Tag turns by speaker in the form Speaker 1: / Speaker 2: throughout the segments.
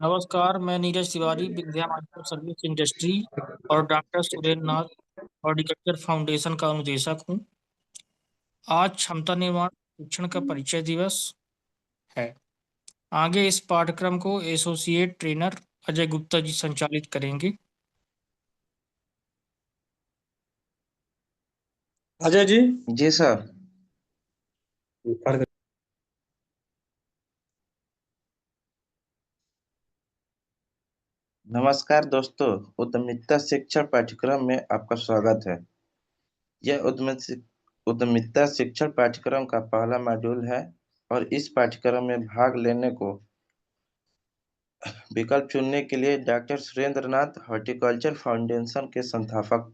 Speaker 1: नमस्कार, मैं नीरज तिवारी विद्या micro service industry और doctor Surendra Nath horticulture foundation का अनुदेशक हूँ। आज क्षमता निर्माण शिक्षण का परिचय दिवस है। आगे इस पाठ्यक्रम को एसोसिएट ट्रेनर अजय गुप्ता जी संचालित करेंगे।
Speaker 2: अजय जी।
Speaker 3: जी सर। नमस्कार दोस्तों, उद्यमिता शिक्षण पाठ्यक्रम में आपका स्वागत है। यह उद्यमिता शिक्षण पाठ्यक्रम का पहला मॉड्यूल है और इस पाठ्यक्रम में भाग लेने को विकल्प चुनने के लिए doctor Surendra Nath horticulture foundation के संस्थापक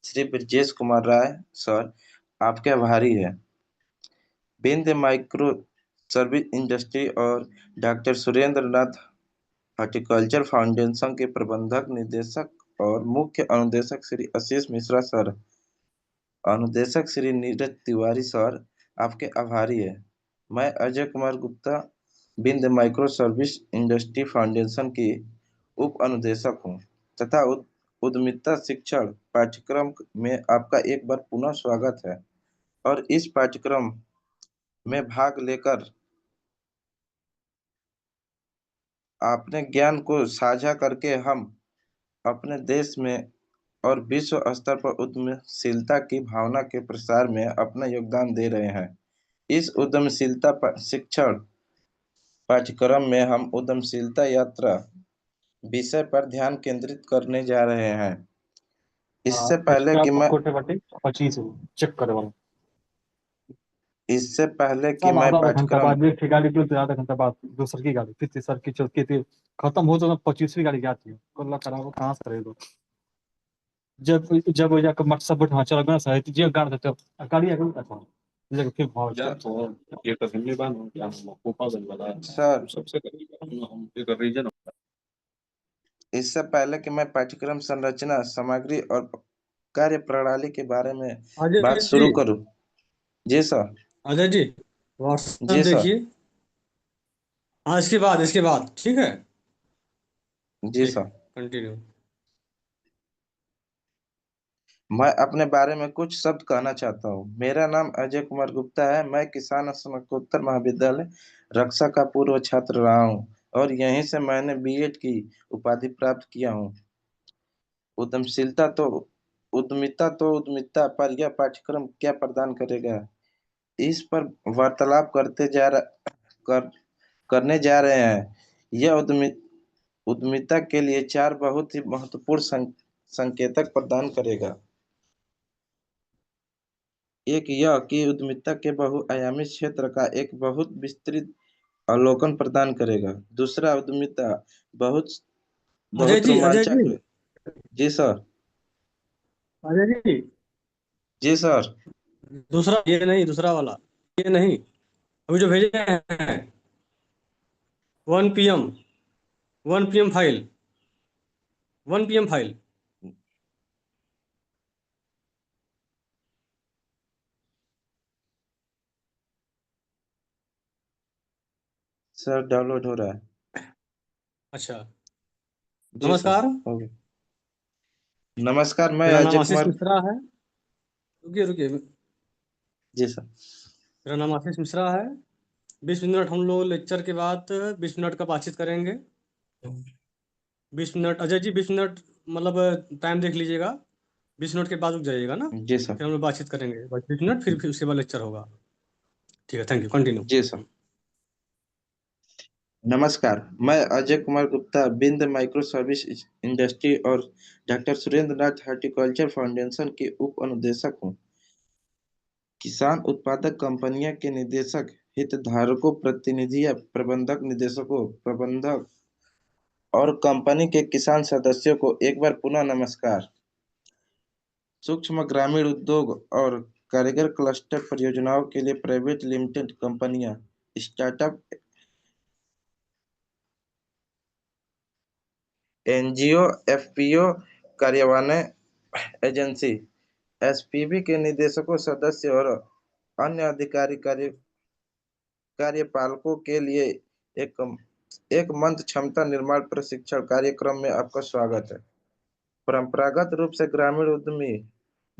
Speaker 3: श्री ब्रजेश कुमार राय सर आपके आभारी है। विंध्य माइक्रो सर्विस इंडस्ट्री और doctor Surendra Nath horticulture foundation के प्रबंधक निदेशक और मुख्य अनुदेशक श्री आशीष मिश्रा सर, अनुदेशक श्री नीरज तिवारी सर आपके आभारी है। मैं Ajay Kumar Gupta Vindhya micro service industry foundation की उप अनुदेशक हूँ तथा उद्यमिता शिक्षण पाठ्यक्रम में आपका एक बार पुनः स्वागत है। और इस पाठ्यक्रम में भाग लेकर अपने ज्ञान को साझा करके हम अपने देश में और विश्व स्तर पर उद्यमशीलता की भावना के प्रसार में अपना योगदान दे रहे हैं। इस उद्यमशीलता शिक्षण पाठ्यक्रम में हम उद्यमशीलता यात्रा विषय पर ध्यान केंद्रित करने जा रहे हैं। इससे पहले कि मैं
Speaker 2: घंटा बाद एक गाड़ी तो आधा घंटा बाद दूसर की गाड़ी फिर तीसर की चौथी थी खत्म हो तो 25वीं गाड़ी जाती है कल खराब कहाँ से करेगा। जब जब वो जाकर मट सब हाँ चल गया सही जे गाड़ देते गाड़ी आगे अच्छा जगह फिर भाव
Speaker 4: या तो ये तो हमने बात हो क्या हम कोपा बन वाला
Speaker 3: सर
Speaker 4: सबसे करीब हम एक रीजन।
Speaker 3: इससे पहले कि मैं पाठ्यक्रम संरचना सामग्री और कार्य प्रणाली के बारे में बात शुरू करूं। जी सर।
Speaker 2: अजय जी व्हाट्सएप
Speaker 3: जी सर।
Speaker 2: देखिए। हाँ इसके बाद ठीक है।
Speaker 3: जी सर।
Speaker 2: कंटिन्यू।
Speaker 3: मैं अपने बारे में कुछ शब्द कहना चाहता हूँ। मेरा नाम अजय कुमार गुप्ता है। मैं किसान स्नातकोत्तर महाविद्यालय रक्षा का पूर्व छात्र रहा हूँ और यहीं से मैंने बीएड की उपाधि प्राप्त किया हूँ। उद्यमिता पर यह पाठ्यक्रम क्या प्रदान करेगा, इस पर वार्तालाप करने जा रहे हैं। यह उद्यमिता के लिए 4 बहुत ही महत्वपूर्ण संकेतक प्रदान करेगा। एक, यह कि उद्यमिता के बहुआयामी क्षेत्र का एक बहुत विस्तृत अवलोकन प्रदान करेगा। दूसरा, उद्यमिता बहुत बहुत रोमांचक। जी सर।
Speaker 2: अजय जी।
Speaker 3: जी सर।
Speaker 2: दूसरा ये नहीं, दूसरा वाला ये नहीं, अभी जो भेजे हैं 1 PM 1 PM file 1 PM file.
Speaker 3: Sir download हो रहा है।
Speaker 2: अच्छा
Speaker 3: जी
Speaker 2: नमस्कार।
Speaker 3: सर। नमस्कार, मैं
Speaker 2: मेरा नाम
Speaker 3: अजय
Speaker 2: आशीष
Speaker 3: कुमार।
Speaker 2: मिश्रा है। रुकिए रुकिए।
Speaker 3: जी सर।
Speaker 2: मेरा नाम आशीष मिश्रा है। 20 मिनट हम लोग लेक्चर के बाद 20 मिनट का बातचीत करेंगे। 20 मिनट अजय जी, 20 मिनट मतलब टाइम देख लीजिएगा। 20 मिनट के बाद रुक जाइएगा ना,
Speaker 3: जी सर।
Speaker 2: फिर हम लोग बातचीत करेंगे बस 20 मिनट, फिर उसके बाद लेक्चर होगा। ठीक है, थैंक यू, कंटिन्यू।
Speaker 3: जी सर। नमस्कार, मैं Ajay Kumar Gupta Vindhya micro service industry और doctor Surendra Nath horticulture foundation के उप अनुदेशक हूँ। किसान उत्पादक कंपनियों के निदेशक, हितधारकों, प्रतिनिधि, प्रबंधक, निदेशकों, प्रबंधक और कंपनी के किसान सदस्यों को एक बार पुनः नमस्कार। सूक्ष्म ग्रामीण उद्योग और कारीगर क्लस्टर परियोजनाओं के लिए प्राइवेट लिमिटेड कंपनियां, स्टार्टअप, एनजीओ, एफपीओ, कार्यान्वयन एजेंसी, एसपीवी के निदेशकों, सदस्य और अन्य अधिकारी कार्यपालकों के लिए एक मंच क्षमता निर्माण प्रशिक्षण कार्यक्रम में आपका स्वागत है। परंपरागत रूप से ग्रामीण उद्यमी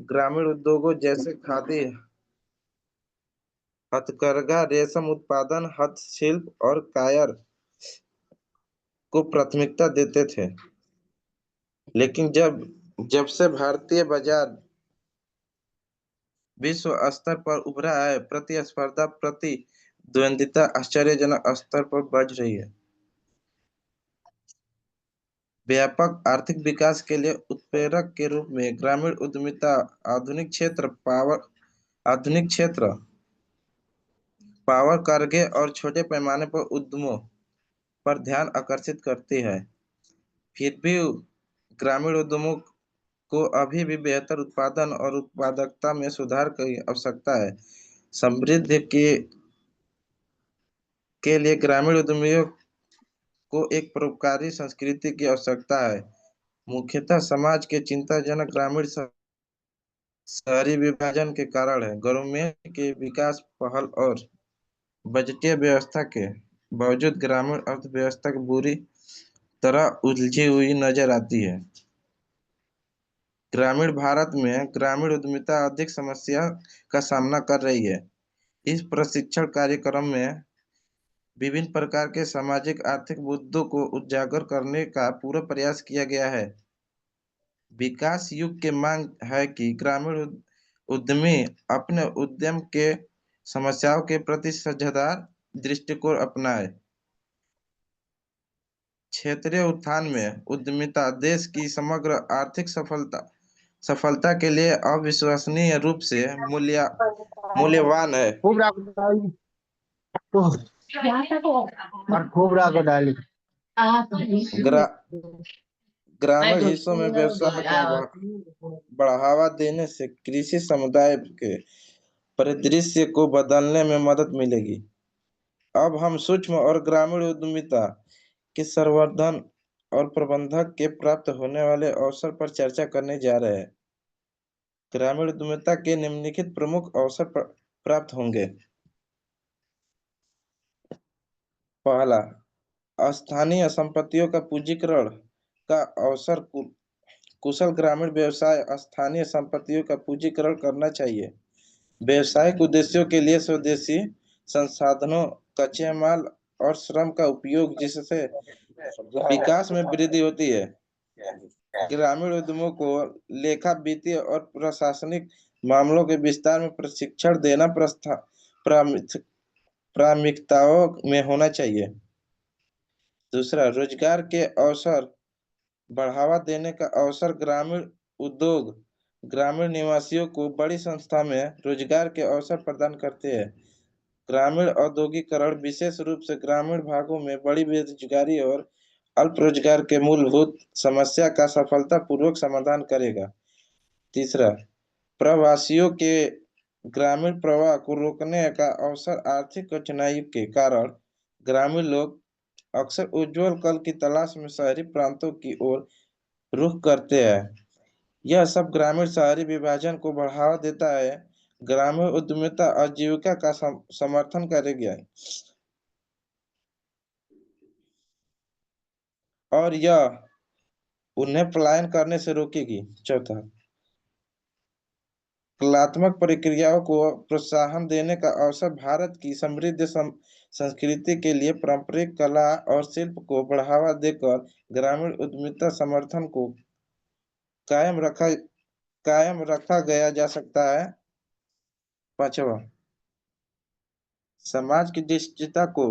Speaker 3: ग्रामीण उद्योगों जैसे खादी, हथकरघा, रेशम उत्पादन, हस्तशिल्प और कायर को प्राथमिकता देते थे। लेकिन जब जब से भारतीय बाजार विश्व स्तर पर उभरा है, प्रतिस्पर्धा प्रतिद्वंदिता आश्चर्यजनक स्तर पर बढ़ रही है। व्यापक आर्थिक विकास के लिए उत्प्रेरक के रूप में ग्रामीण उद्यमिता आधुनिक क्षेत्र पावर कारगे और छोटे पैमाने पर उद्यमों पर ध्यान आकर्षित करती है। फिर भी ग्रामीण उद्यमों को अभी भी बेहतर उत्पादन और उत्पादकता में सुधार की आवश्यकता है। समृद्धि के लिए ग्रामीण उद्यमियों को एक परोपकारी संस्कृति की आवश्यकता है। मुख्यतः समाज के चिंताजनक ग्रामीण शहरी विभाजन के कारण है। गवर्नमेंट के विकास पहल और बजटीय व्यवस्था के बावजूद ग्रामीण अर्थव्यवस्था की बुरी तरह उलझी हुई नजर आती है। ग्रामीण भारत में ग्रामीण उद्यमिता अधिक समस्या का सामना कर रही है। इस प्रशिक्षण कार्यक्रम में विभिन्न प्रकार के सामाजिक आर्थिक मुद्दों को उजागर करने का पूरा प्रयास किया गया है। विकास युग की मांग है कि ग्रामीण उद्यमी अपने उद्यम के समस्याओं के प्रति साझेदार दृष्टिकोण अपनाए। क्षेत्रीय उत्थान में उद्यमिता देश की समग्र आर्थिक सफलता के लिए अविश्वसनीय रूप से मूल्यवान है।
Speaker 2: खूब राग डाली तो और खूब राग डाली
Speaker 3: ग्रा, ग्रामीण हिस्सों में व्यवसाय को बढ़ावा देने से कृषि समुदाय के परिदृश्य को बदलने में मदद मिलेगी। अब हम सूक्ष्म और ग्रामीण उद्यमिता के संवर्धन और प्रबंधन के प्राप्त होने वाले अवसर पर चर्चा करने जा रहे हैं। ग्रामीण उद्यमिता के निम्नलिखित प्रमुख अवसर प्राप्त होंगे। पहला, स्थानीय संपत्तियों का पूंजीकरण का अवसर। कुशल ग्रामीण व्यवसाय स्थानीय संपत्तियों का पूंजीकरण करना चाहिए। व्यावसायिक उद्देश्यों के लिए स्वदेशी संसाधनों, कच्चे माल और श्रम का उपयोग, जिससे विकास में वृद्धि होती है। ग्रामीण उद्यमों को लेखा, वित्तीय और प्रशासनिक मामलों के विस्तार में प्रशिक्षण देना प्राथमिकताओं में होना चाहिए। दूसरा, रोजगार के अवसर बढ़ावा देने का अवसर। ग्रामीण उद्योग ग्रामीण निवासियों को बड़ी संख्या में रोजगार के अवसर प्रदान करते हैं। ग्रामीण औद्योगिकरण विशेष रूप से ग्रामीण भागों में बड़ी बेरोजगारी और अल्प रोजगार के मूलभूत समस्या का सफलतापूर्वक समाधान करेगा। तीसरा, प्रवासियों के ग्रामीण प्रवाह को रोकने का अवसर। आर्थिक कठिनाई के कारण ग्रामीण लोग अक्सर उज्जवल कल की तलाश में शहरी प्रांतों की ओर रुख करते हैं। यह सब ग्रामीण शहरी विभाजन को बढ़ावा देता है। ग्रामीण उद्यमिता आजीविका का समर्थन करेगी और यह उन्हें पलायन करने से रोकेगी। चौथा, कलात्मक प्रक्रियाओं को प्रोत्साहन देने का अवसर। भारत की समृद्ध संस्कृति के लिए पारंपरिक कला और शिल्प को बढ़ावा देकर ग्रामीण उद्यमिता समर्थन को कायम रखा गया जा सकता है। पांचवा, समाज की दृष्टिता को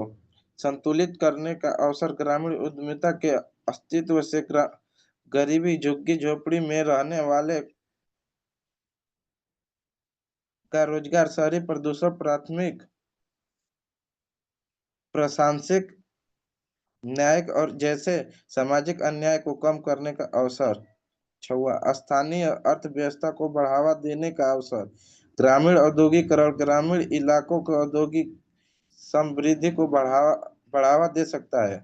Speaker 3: संतुलित करने का अवसर। ग्रामीण उद्यमिता के अस्तित्व से गरीबी, झुग्गी झोपड़ी में रहने वाले का रोजगार, शहरी प्रदूषण, प्राथमिक प्रशासनिक न्याय और जैसे सामाजिक अन्याय को कम करने का अवसर। छठवां, स्थानीय अर्थव्यवस्था को बढ़ावा देने का अवसर। ग्रामीण औद्योगिकरण ग्रामीण इलाकों के औद्योगिक समृद्धि को बढ़ावा दे सकता है।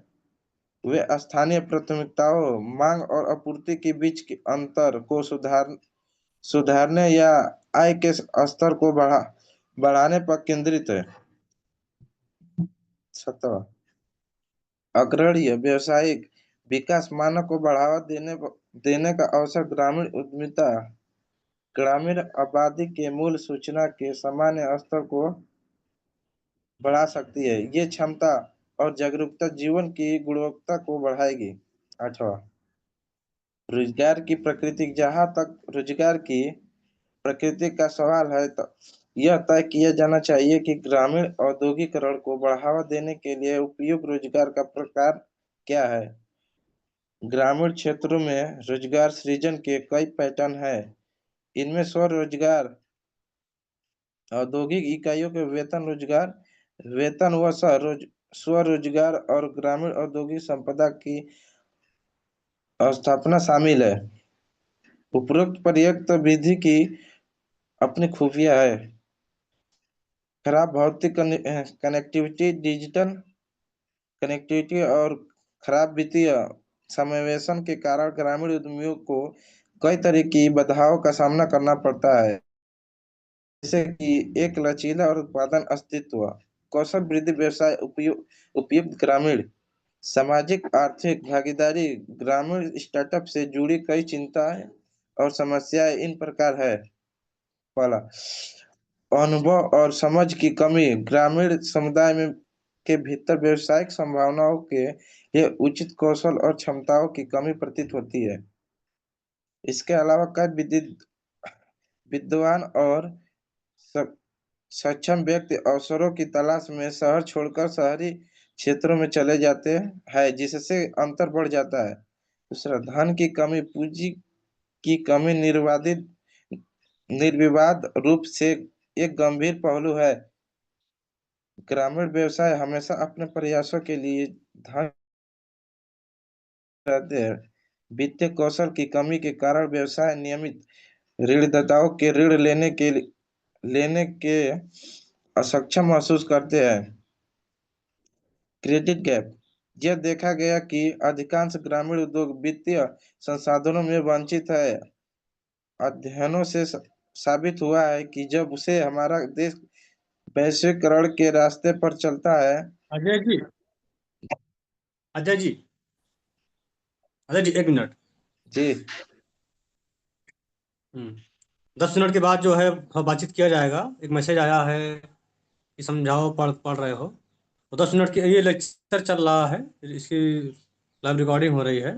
Speaker 3: वे स्थानीय प्राथमिकताओं, मांग और आपूर्ति के बीच के अंतर को सुधारने या आय के स्तर को बढ़ाने पर केंद्रित है। 7वां, अग्रणीय व्यावसायिक विकास मानक को बढ़ावा देने का अवसर। ग्रामीण उद्यमिता ग्रामीण आबादी के मूल सूचना के सामान्य स्तर को बढ़ा सकती है। ये क्षमता और जागरूकता जीवन की गुणवत्ता को बढ़ाएगी। 8वां, रोजगार की प्रकृति। जहां तक रोजगार की प्रकृति का सवाल है तो यह तय किया जाना चाहिए कि ग्रामीण औद्योगिकरण को बढ़ावा देने के लिए उपयुक्त रोजगार का प्रकार क्या है। ग्रामीण क्षेत्रों में रोजगार सृजन के कई पैटर्न हैं। इनमें स्वरोजगार, औद्योगिक इकाइयों के वेतन व स्वरोजगार और ग्रामीण औद्योगिक संपदा की स्थापना शामिल है। उपरोक्त पर्याप्त विधि की अपनी खूबियां है। खराब भौतिक कनेक्टिविटी, डिजिटल कनेक्टिविटी और खराब वित्तीय समावेशन के कारण ग्रामीण उद्यमियों को कई तरह की बाधाओं का सामना करना पड़ता है, जैसे कि एक लचीला और उत्पादन अस्तित्व, कौशल वृद्धि, व्यवसाय उपयुक्त ग्रामीण सामाजिक आर्थिक भागीदारी। ग्रामीण स्टार्टअप से जुड़ी कई चिंताएं और समस्याएं इन प्रकार है। पहला, अनुभव और समझ की कमी। ग्रामीण समुदाय में के भीतर व्यवसायिक संभावनाओं के लिए उचित कौशल और क्षमताओं की कमी प्रतीत होती है। इसके अलावा कई विद्वान और सक्षम व्यक्ति अवसरों की तलाश में शहर छोड़कर शहरी क्षेत्रों में चले जाते हैं, जिससे अंतर बढ़ जाता है। दूसरा, धन की कमी, पूंजी की कमी निर्विवाद रूप से एक गंभीर पहलू है। ग्रामीण व्यवसाय हमेशा अपने प्रयासों के लिए धन रहते हैं। वित्तीय कौशल की कमी के कारण व्यवसाय नियमित ऋणदाताओं के ऋण लेने के असक्षम महसूस करते हैं। क्रेडिट गैप, यह देखा गया कि अधिकांश ग्रामीण उद्योग वित्तीय संसाधनों में वंचित है। अध्ययनों से साबित हुआ है कि जब से हमारा देश वैश्वीकरण के रास्ते पर चलता है।
Speaker 2: अजय जी, अजय जी, अजय जी, 1 मिनट।
Speaker 3: जी
Speaker 2: 10 मिनट के बाद जो है बातचीत किया जाएगा। एक मैसेज आया है कि समझाओ, पढ़ रहे हो तो 10 मिनट की ये लेक्चर चल रहा है, इसकी लाइव रिकॉर्डिंग हो रही है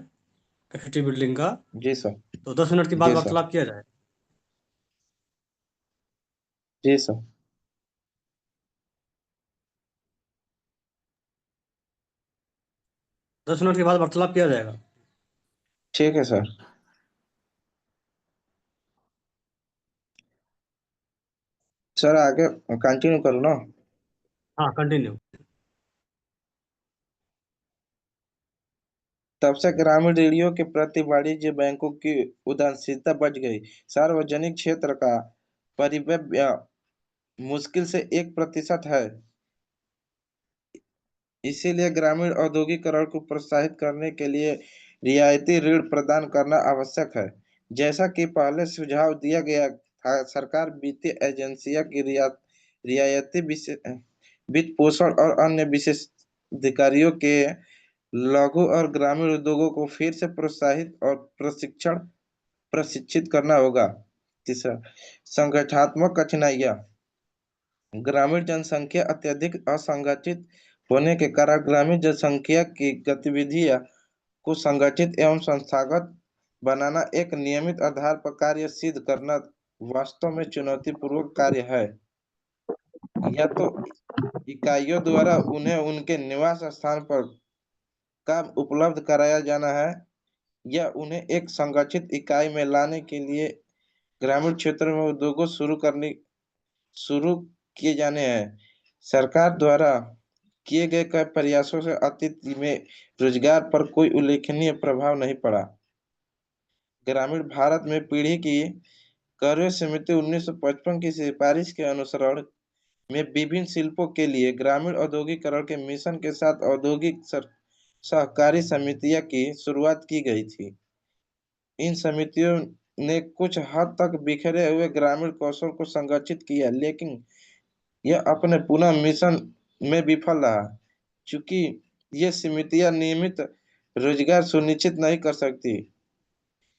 Speaker 2: कैफेटी बिल्डिंग का।
Speaker 3: जी सर।
Speaker 2: तो 10 मिनट के बाद
Speaker 3: जी सर।
Speaker 2: वार्तालाप किया जाए।
Speaker 3: जी सर।
Speaker 2: 10 मिनट के बाद वार्तालाप किया जाएगा।
Speaker 3: ठीक है सर। सर आगे कंटिन्यू करो ना।
Speaker 2: हाँ, कंटिन्यू।
Speaker 3: तब से ग्रामीण ऋणियों के प्रति वाणिज्य बैंकों की उदासीनता बढ़ गई। सार्वजनिक क्षेत्र का परिव्यय मुश्किल से 1% है। इसीलिए ग्रामीण औद्योगिकरण को प्रोत्साहित करने के लिए रियायती ऋण प्रदान करना आवश्यक है। जैसा कि पहले सुझाव दिया गया था, सरकार वित्तीय एजेंसियों की रियायती वित्त पोषण और अन्य विशेषाधिकारियों के लघु और ग्रामीण उद्योगों को फिर से प्रोत्साहित और प्रशिक्षित करना होगा। तीसरा, संगठनात्मक कठिनाइयाँ। ग्रामीण जनसंख्या अत्यधिक असंगठित होने के कारण ग्रामीण जनसंख्या की गतिविधियां को संगठित एवं संस्थागत बनाना, एक नियमित आधार पर कार्य सिद्ध करना वास्तव में चुनौतीपूर्ण कार्य है। या तो इकाइयों द्वारा उन्हें उनके निवास स्थान पर काम उपलब्ध कराया जाना है, या उन्हें एक संगठित इकाई में लाने के लिए ग्रामीण क्षेत्रों में उद्योगों शुरू किए जाने हैं। सरकार द्वारा किए गए कई प्रयासों से अतीत में रोजगार पर कोई उल्लेखनीय प्रभाव नहीं पड़ा। ग्रामीण भारत में पीढ़ी की कार्य समिति 1955 की सिफारिश के अनुसरण में विभिन्न शिल्पों के लिए ग्रामीण औद्योगिकरण के मिशन के साथ औद्योगिक सहकारी समितियां की शुरुआत की गई थी। इन समितियों ने कुछ हद तक बिखरे हुए ग्रामीण कौशल को संगठित किया, लेकिन यह अपने पुनः मिशन में विफल रहा। चूंकि ये समितियां नियमित रोजगार सुनिश्चित नहीं कर सकती,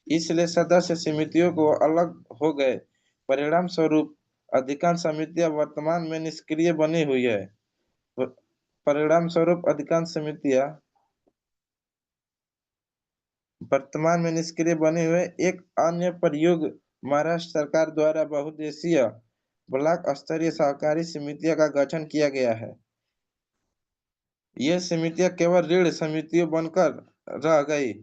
Speaker 3: इसलिए सदस्य समितियों को अलग हो गए। परिणाम स्वरूप अधिकांश समितियां परिणाम स्वरूप अधिकांश समितियां वर्तमान में निष्क्रिय बने हुए। एक अन्य प्रयोग महाराष्ट्र सरकार द्वारा बहुउद्देशीय ब्लॉक स्तरीय सहकारी समितियों का गठन किया गया है। ये समितियां केवल ऋण समितियों बनकर रह गई।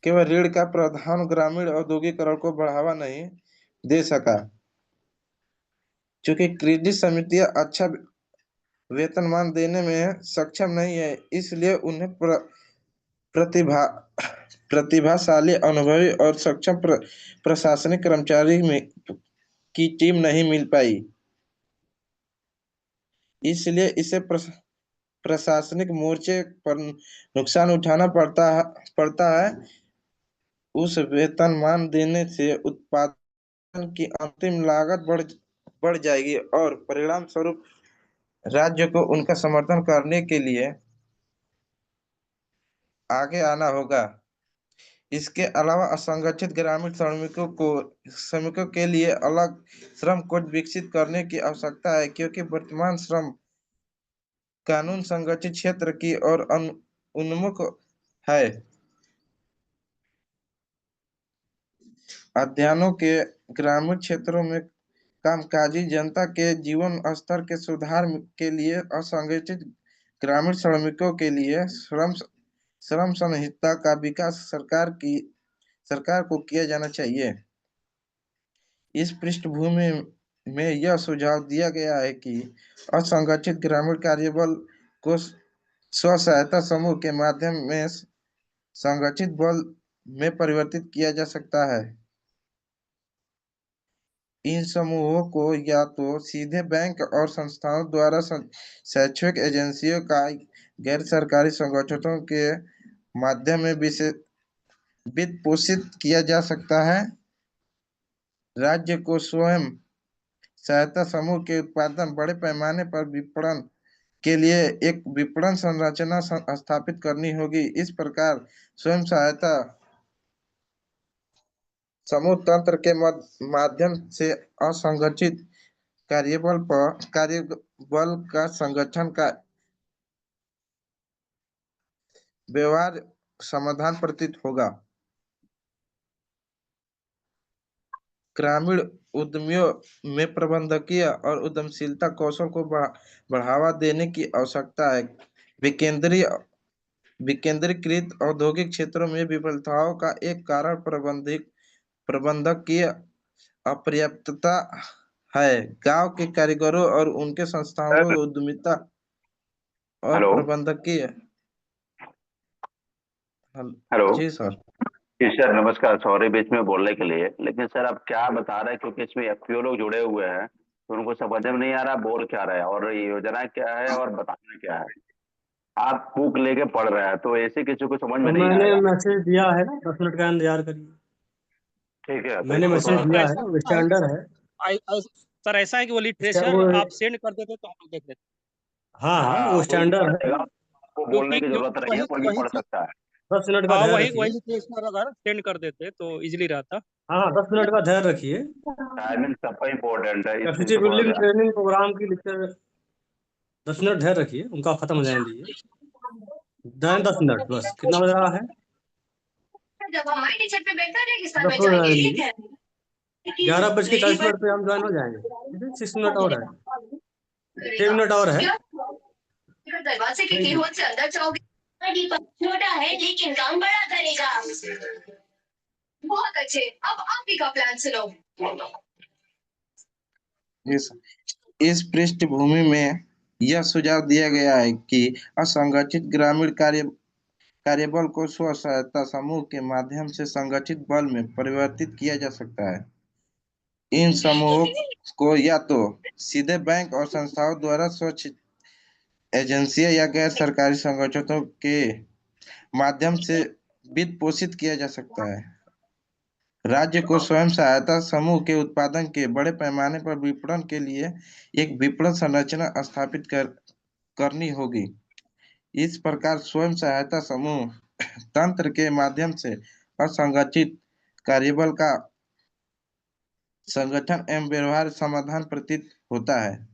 Speaker 3: केवल ऋण का प्रावधान ग्रामीण औद्योगिकरण को बढ़ावा नहीं दे सका। चूंकि क्रेडिट समितियां अच्छा वेतनमान देने में सक्षम नहीं है, इसलिए उन्हें प्रतिभा प्रतिभाशाली, अनुभवी और सक्षम प्रशासनिक कर्मचारी की टीम नहीं मिल पाई। इसलिए इसे प्रशासनिक मोर्चे पर नुकसान उठाना पड़ता है। उस वेतनमान देने से उत्पादन की अंतिम लागत बढ़ जाएगी और परिणाम स्वरूप राज्य को उनका समर्थन करने के लिए आगे आना होगा। इसके अलावा असंगठित ग्रामीण श्रमिकों के लिए अलग श्रम कोड विकसित करने की आवश्यकता है, क्योंकि वर्तमान श्रम कानून संगठित क्षेत्र की ओर उन्मुख है। अध्ययनों के ग्रामीण क्षेत्रों में कामकाजी जनता के जीवन स्तर के सुधार के लिए असंगठित ग्रामीण श्रमिकों के लिए श्रम संहिता का विकास सरकार को किया जाना चाहिए। इस पृष्ठभूमि में यह सुझाव दिया गया है कि असंगठित ग्रामीण कार्यबल को स्व सहायता समूह के माध्यम में संगठित बल में परिवर्तित किया जा सकता है। इन समूहों को या तो सीधे बैंक और संस्थाओं द्वारा शैक्षिक एजेंसियों का गैर सरकारी संगठनों के माध्यम में वित्त पोषित किया जा सकता है। राज्य को स्वयं सहायता समूह के उत्पादन बड़े पैमाने पर विपणन के लिए एक विपणन संरचना स्थापित करनी होगी। इस प्रकार स्वयं सहायता समूह तंत्र के माध्यम से असंगठित कार्यबल का संगठन का व्यवहार समाधान प्रतीत होगा। ग्रामीण उद्यमियों में प्रबंधकीय और उद्यमशीलता कौशल को बढ़ावा देने की आवश्यकता है। विकेंद्रीकृत औद्योगिक क्षेत्रों में विफलताओं का एक कारण प्रबंधकीय अपर्याप्तता है। गांव के कारीगरों और उनके संस्थाओं को उद्यमिता और
Speaker 5: हेलो
Speaker 3: प्रबंधकीय
Speaker 5: हेलो
Speaker 3: जी सर।
Speaker 5: जी सर, नमस्कार। सॉरी बीच में बोलने के लिए, लेकिन सर आप क्या बता रहे हैं, क्योंकि इसमें एफपीओ लोग जुड़े हुए हैं तो उनको समझ में नहीं आ रहा बोल क्या रहे हैं और ये योजना क्या है और बताना क्या है। आप बुक लेके पढ़ रहे हैं तो ऐसे किसी को समझ में
Speaker 2: तो
Speaker 5: नहीं
Speaker 2: मैंने
Speaker 5: आएगा।
Speaker 2: मैसेज दिया है ना, 10 मिनट का इंतजार करिए।
Speaker 5: ठीक है, तो
Speaker 2: मैंने
Speaker 5: इसको
Speaker 2: मैसेज
Speaker 5: थोड़ा
Speaker 2: दिया
Speaker 5: सा
Speaker 2: है, वो स्टैंडर्ड है।
Speaker 1: सर ऐसा है कि वो
Speaker 2: क्या
Speaker 1: लिटरेचर
Speaker 2: वो?
Speaker 1: आप सेंड कर देते तो हम लोग देख लेते।
Speaker 2: हाँ हाँ,
Speaker 5: हाँ
Speaker 2: वो
Speaker 5: कोई भी पढ़
Speaker 2: स्टैंडर्ड है।
Speaker 5: लेगा, वो बोलने
Speaker 1: क्योंकि
Speaker 5: की जरूरत
Speaker 1: क्योंकि
Speaker 5: नहीं है,
Speaker 1: वही
Speaker 5: कोई भी
Speaker 1: वही
Speaker 5: पढ़
Speaker 1: चीज,
Speaker 5: सकता है।
Speaker 2: 10 मिनट का
Speaker 1: हाँ
Speaker 2: धैर्य
Speaker 1: वही
Speaker 2: रखिए।
Speaker 1: वही लिटरेचर अगर सेंड कर देते तो इजीली रहता।
Speaker 2: हाँ, 10 मिनट का धैर्य रखिए।
Speaker 5: टाइमिंग सबका इम्पोर्टेंट है, इस चीज
Speaker 2: कैपेसिटी
Speaker 5: को थोड़ा
Speaker 2: बिल्डिंग
Speaker 5: ध्यान।
Speaker 2: ट्रेनिंग प्रोग्राम की लेक्चर 10 मिनट धैर्य रखिए, उनका खत्म हो जाने दीजिए। 10 मिनट बस। कितना बज रहा है?
Speaker 6: जब हमारी टीचर पे बेहतर है किस पर
Speaker 2: 10 हो जाने
Speaker 6: जाएंगे
Speaker 2: दीजिए। 11:40 पे हम ज्वाइन हो जाएंगे। ठीक है, 6 मिनट और है, 6 मिनट और है।
Speaker 6: दरवाजे के कीहोल से अंदर जाओगे। छोटा है लेकिन काम बड़ा करेगा। बहुत अच्छे, अब आप ही का प्लान सुनो।
Speaker 3: इस पृष्ठभूमि में यह सुझाव दिया गया है कि असंगठित ग्रामीण कार्यबल को स्व सहायता समूह के माध्यम से संगठित बल में परिवर्तित किया जा सकता है। इन समूहों को या तो सीधे बैंक और संस्थाओं द्वारा स्वच्छ एजेंसियां या गैर सरकारी संगठनों के माध्यम से वित्त पोषित किया जा सकता है। राज्य को स्वयं सहायता समूह के उत्पादन के बड़े पैमाने पर विपणन के लिए एक विपणन संरचना स्थापित करनी होगी। इस प्रकार स्वयं सहायता समूह तंत्र के माध्यम से असंगठित कार्यबल का संगठन एवं व्यवहार समाधान प्रतीत होता है।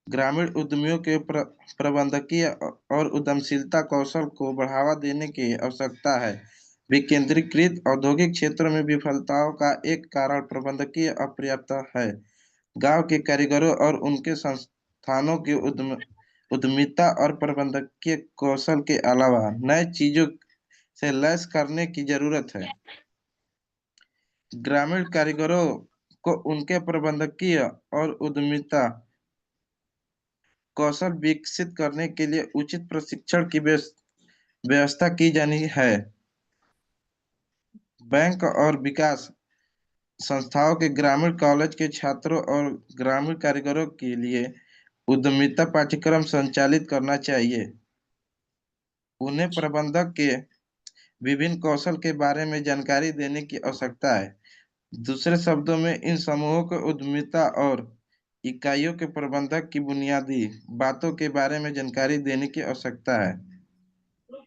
Speaker 3: ग्रामीण उद्यमियों के प्रबंधकीय और उद्यमशीलता कौशल को बढ़ावा देने की आवश्यकता है। विकेंद्रीकृत औद्योगिक क्षेत्रों में विफलताओं का एक कारण प्रबंधकीय अपर्याप्तता है। गांव के कारीगरों और उनके संस्थानों की उद्यमिता और प्रबंधकीय कौशल के अलावा नए चीजों से लैस करने की जरूरत है। ग्रामीण कारीगरों को उनके प्रबंधकीय और उद्यमिता कौशल विकसित करने के लिए उचित प्रशिक्षण की व्यवस्था की जानी है। बैंक और विकास संस्थाओं के ग्रामीण कॉलेज के छात्रों और ग्रामीण कारीगरों के लिए उद्यमिता पाठ्यक्रम संचालित करना चाहिए। उन्हें प्रबंधक के विभिन्न कौशल के बारे में जानकारी देने की आवश्यकता है। दूसरे शब्दों में इन समूहों को उद्यमिता और इकाइयों के प्रबंधक की बुनियादी बातों के बारे में जानकारी देने की आवश्यकता है।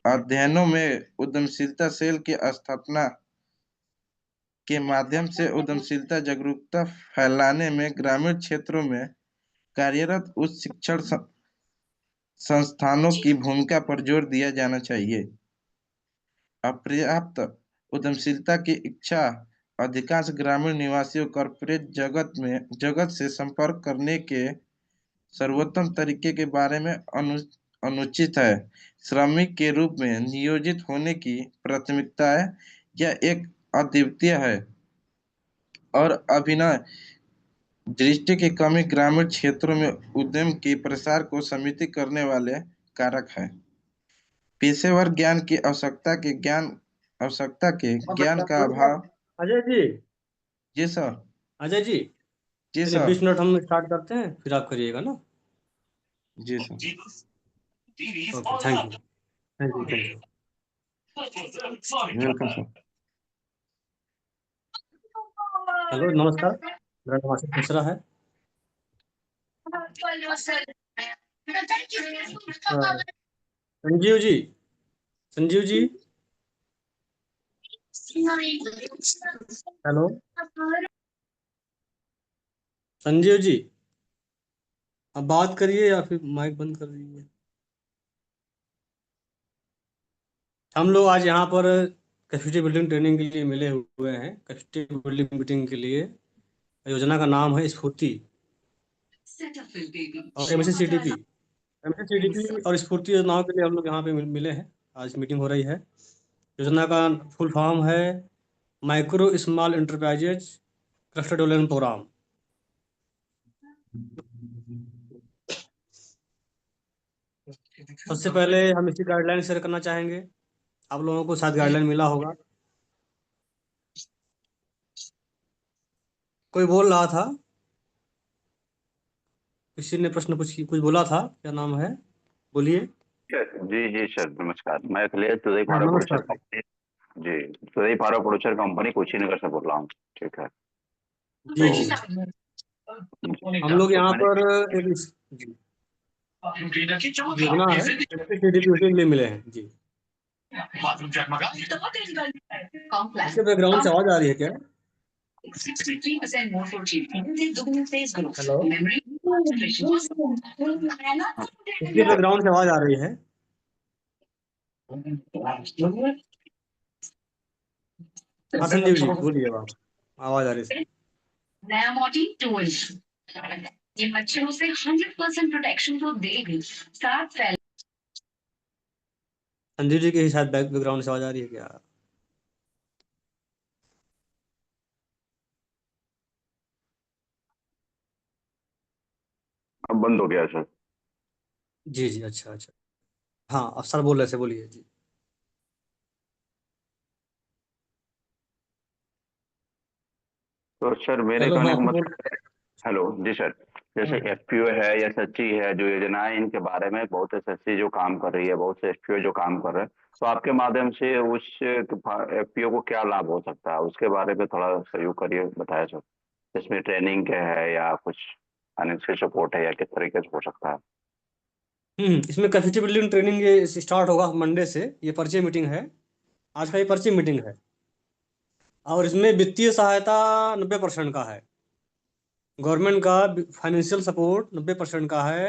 Speaker 3: अध्ययनों में उद्यमशीलता सेल की स्थापना के माध्यम से उद्यमशीलता जागरूकता फैलाने में ग्रामीण क्षेत्रों में कार्यरत उच्च शिक्षण संस्थानों की भूमिका पर जोर दिया जाना चाहिए। अपर्याप्त उद्यमशीलता की इच्छा अधिकांश ग्रामीण निवासियों कॉर्पोरेट जगत से संपर्क करने के सर्वोत्तम तरीके के बारे में अनुचित है। श्रमिक के रूप में नियोजित होने की प्राथमिकता है। यह एक अद्वितीय है और अभिनय दृष्टि की कमी ग्रामीण क्षेत्रों में उद्यम के प्रसार को सीमित करने वाले कारक है। पेशेवर ज्ञान की आवश्यकता के ज्ञान का अभाव।
Speaker 7: अजय जी।
Speaker 3: जी सर।
Speaker 7: अजय जी,
Speaker 3: जी
Speaker 7: चलिए
Speaker 3: सर।
Speaker 7: 20 मिनट हम स्टार्ट करते हैं, फिर आप करिएगा ना।
Speaker 3: जी sir.
Speaker 7: Okay, thank you thank you thank you.
Speaker 3: Welcome sir.
Speaker 7: Hello, नमस्कार, मेरा नाम आशीष मिश्रा है। संजीव जी, संजीव जी, हेलो संजीव जी, अब बात करिए या फिर माइक बंद कर दीजिए। हम लोग आज यहाँ पर कैपेसिटी बिल्डिंग ट्रेनिंग के लिए मिले हुए हैं। कैपेसिटी बिल्डिंग मीटिंग के लिए योजना का नाम है स्फूर्ति और एमएससीडीपी और स्फूर्ति योजनाओं के लिए हम लोग यहाँ पे मिले हैं। आज मीटिंग हो रही है। योजना का फुल फॉर्म है micro small enterprises cluster development programme. सबसे पहले हम इसकी गाइडलाइन शेयर करना चाहेंगे। आप लोगों को शायद गाइडलाइन मिला होगा। कोई बोल रहा था, किसी ने प्रश्न कुछ बोला था, क्या नाम है, बोलिए।
Speaker 5: जी जी सर, नमस्कार। मैं अखिलेश सुदय फारो प्रोड्यूसर
Speaker 7: नमस्कार।
Speaker 5: कंपनी, जी सुदय फारो प्रोड्यूसर कंपनी कुशीनगर से बोल रहा हूँ। ठीक है,
Speaker 7: जी जी, हम लोग यहाँ
Speaker 5: मैंने
Speaker 7: पर एक जी, योजना है एमएससीडीपी, उसी के लिए मिले हैं जी। इसके बैकग्राउंड से आवाज आ रही है क्या?
Speaker 6: 63% more for cheap. दुगनी तेज ग्रोथ,
Speaker 7: हेलो,
Speaker 6: मेमोरी,
Speaker 7: इसके बैकग्राउंड से आवाज आ रही है। हाँ संजीव जी, बोलिए, आप आवाज आ रही है।
Speaker 6: नया मॉडल 2 ये मच्छरों से 100% प्रोटेक्शन तो देगी, साथ फैल।
Speaker 7: संजीव जी के ही शायद बैकग्राउंड से आवाज आ रही है क्या?
Speaker 5: अब बंद हो गया सर।
Speaker 7: जी जी, अच्छा अच्छा, हाँ अब सर बोल रहे थे, बोलिए जी।
Speaker 5: तो सर मेरे
Speaker 7: हेलो,
Speaker 5: कहने
Speaker 7: हाँ
Speaker 5: का
Speaker 7: तो बोल।
Speaker 5: मतलब, हेलो जी सर, जैसे
Speaker 7: हाँ
Speaker 5: एफपीओ है या सच्ची है जो योजना है, इनके बारे में बहुत से सच्ची जो काम कर रही है, बहुत से एफपीओ जो काम कर रहे हैं, तो आपके माध्यम से उस एफपीओ को क्या लाभ हो सकता है, उसके बारे में थोड़ा सहयोग करिए, बताया सर। इसमें ट्रेनिंग क्या है या कुछ फाइनेंशियल सपोर्ट है या किस तरीके से हो सकता है?
Speaker 7: इसमें कैपेसिटी बिल्डिंग ट्रेनिंग ये स्टार्ट होगा मंडे से। ये परिचय मीटिंग है, आज का ये परिचय मीटिंग है। और इसमें वित्तीय सहायता 90% का है, गवर्नमेंट का फाइनेंशियल सपोर्ट 90% का है।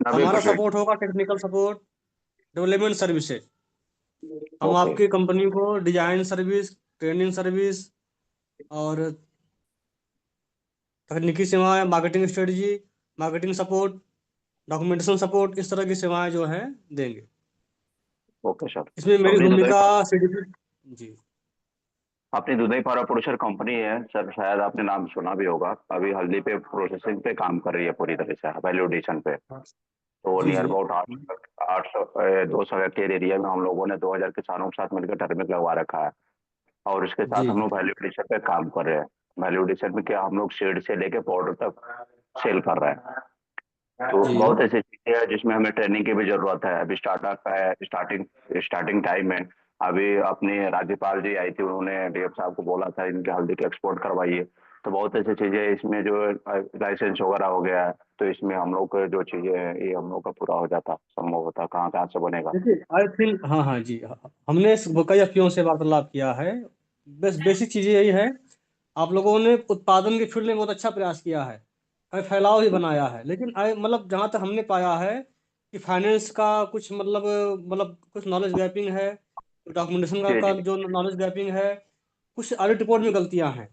Speaker 7: हमारा
Speaker 5: 90%।
Speaker 7: सपोर्ट होगा टेक्निकल सपोर्ट, डेवलपमेंट सर्विसेज। हम
Speaker 5: ओके।
Speaker 7: आपकी कंपनी को डिजाइन सर्विस, ट्रेनिंग सर्विस और तकनीकी सेवाएं, marketing strategy, marketing support, documentation support, इस तरह की सेवाएं जो है देंगे।
Speaker 5: Okay sir.
Speaker 7: इसमें
Speaker 5: तो
Speaker 7: मेरी
Speaker 5: अपनी
Speaker 7: भूमिका CDP जी
Speaker 5: अपनी दुधई फार्मा प्रोड्यूसर कंपनी है सर, शायद आपने नाम सुना भी होगा। अभी हल्दी पे प्रोसेसिंग पे काम कर रही है पूरी तरह से, वैल्यू एडिशन पे। तो
Speaker 7: जी
Speaker 5: नियर
Speaker 7: जी
Speaker 5: अबाउट 200 हेक्टेयर एरिया में हम लोगों ने 2000 किसानों के साथ मिलकर टर्मिक लगवा रखा है। और इसके साथ
Speaker 7: जी
Speaker 5: हम लोग वैल्यू एडिशन पे काम कर रहे हैं। वैल्यू एडिशन में क्या, हम लोग शेड से लेके पाउडर तक सेल कर रहे हैं। तो
Speaker 7: जी
Speaker 5: बहुत ऐसी चीजें हैं जिसमें हमें ट्रेनिंग की भी जरूरत है। अभी स्टार्टअप है, स्टार्टिंग टाइम में। अभी अपने राज्यपाल जी आई थी, उन्होंने डीएफ साहब को बोला था इनके हल्दी के एक्सपोर्ट करवाइए। तो बहुत ऐसी चीजें इसमें जो लाइसेंस वगैरह हो गया है, तो इसमें हम लोग को जो चीजें हैं ये हम लोग का पूरा हो जाता, संभव होता। कहाँ कहाँ से बनेगा।
Speaker 7: देखिए आई थिंक हाँ हाँ जी हमने कई एफपीओ से वार्तालाप किया है। बस बेसिक चीज़ यही है, आप लोगों ने उत्पादन के फील्ड में बहुत अच्छा प्रयास किया है, कई फैलाव भी बनाया है। लेकिन मतलब जहाँ तक हमने पाया है कि फाइनेंस का कुछ मतलब कुछ नॉलेज गैपिंग है, डॉक्यूमेंटेशन
Speaker 5: जी
Speaker 7: का
Speaker 5: जी
Speaker 7: जो नॉलेज गैपिंग है, कुछ ऑडिट रिपोर्ट में गलतियां हैं,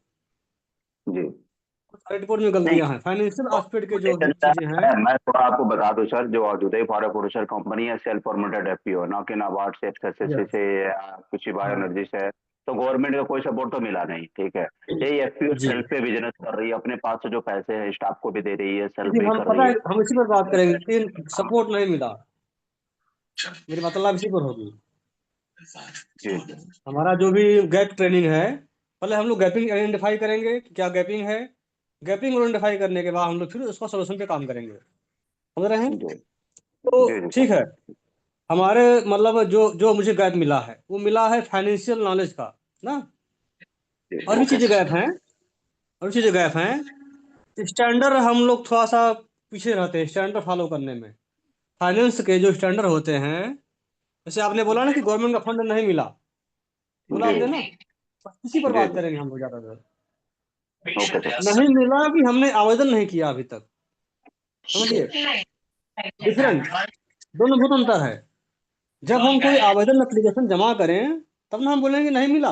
Speaker 5: जी।
Speaker 7: कुछ ऑडिट रिपोर्ट में
Speaker 5: नहीं,
Speaker 7: गलतियां हैं, फाइनेंशियल एस्पेक्ट के जो
Speaker 5: एजेंडा
Speaker 7: चीजें हैं।
Speaker 5: है, मैं थोड़ा आपको बता दूं सर, जो दुधई फॉर प्रोड्यूसर कंपनी है सेल्फ फॉर्मेटेड एफपीओ, ना कि नाबार्ड से, एफएसएससी
Speaker 7: यस
Speaker 5: से या किसी बायो
Speaker 7: हाँ
Speaker 5: एनर्जी से। तो गवर्नमेंट का कोई सपोर्ट तो मिला नहीं, ठीक है। यही एफपीओ
Speaker 7: जी
Speaker 5: सेल्फ पे बिजनेस कर रही है, अपने पास से जो पैसे हैं स्टाफ को भी दे रही है, सेल्फ
Speaker 7: देखिए
Speaker 5: भी
Speaker 7: हम
Speaker 5: कर
Speaker 7: पता
Speaker 5: रही
Speaker 7: है
Speaker 5: है।
Speaker 7: हम इसी पर बात करेंगे कि सपोर्ट नहीं मिला, मेरी मतलब इसी पर होगी।
Speaker 5: जी जी
Speaker 7: हमारा जो भी गैप ट्रेनिंग है, पहले हम लोग गैपिंग आइडेंटिफाई करेंगे कि क्या गैपिंग है। गैपिंग आइडेंटिफाई करने के बाद हम लोग फिर उसका सोल्यूशन पे काम करेंगे, समझ रहे हैं।
Speaker 5: जी
Speaker 7: तो
Speaker 5: जी जी
Speaker 7: ठीक
Speaker 5: सर।
Speaker 7: है, हमारे मतलब जो जो मुझे गैप मिला है वो मिला है फाइनेंशियल नॉलेज का ना।
Speaker 5: जी
Speaker 7: और भी
Speaker 5: ओके।
Speaker 7: चीज़ें गैप हैं, और भी चीज़ें गैप हैं। स्टैंडर्ड हम लोग थोड़ा सा पीछे रहते हैं स्टैंडर्ड फॉलो करने में। फाइनेंस के जो स्टैंडर्ड होते हैं, जैसे आपने बोला ना कि गवर्नमेंट का फंड नहीं मिला, बोला
Speaker 5: जी
Speaker 7: आपने ना, बस इसी पर
Speaker 5: जी
Speaker 7: बात
Speaker 5: जी
Speaker 7: करेंगे हम लोग ज़्यादातर।
Speaker 5: Okay sir.
Speaker 7: नहीं मिला कि हमने आवेदन नहीं किया अभी तक, समझिए डिफरेंट, दोनों बहुत अंतर है। जब हम कोई आवेदन एप्लीकेशन जमा करें तब ना हम बोलेंगे नहीं मिला।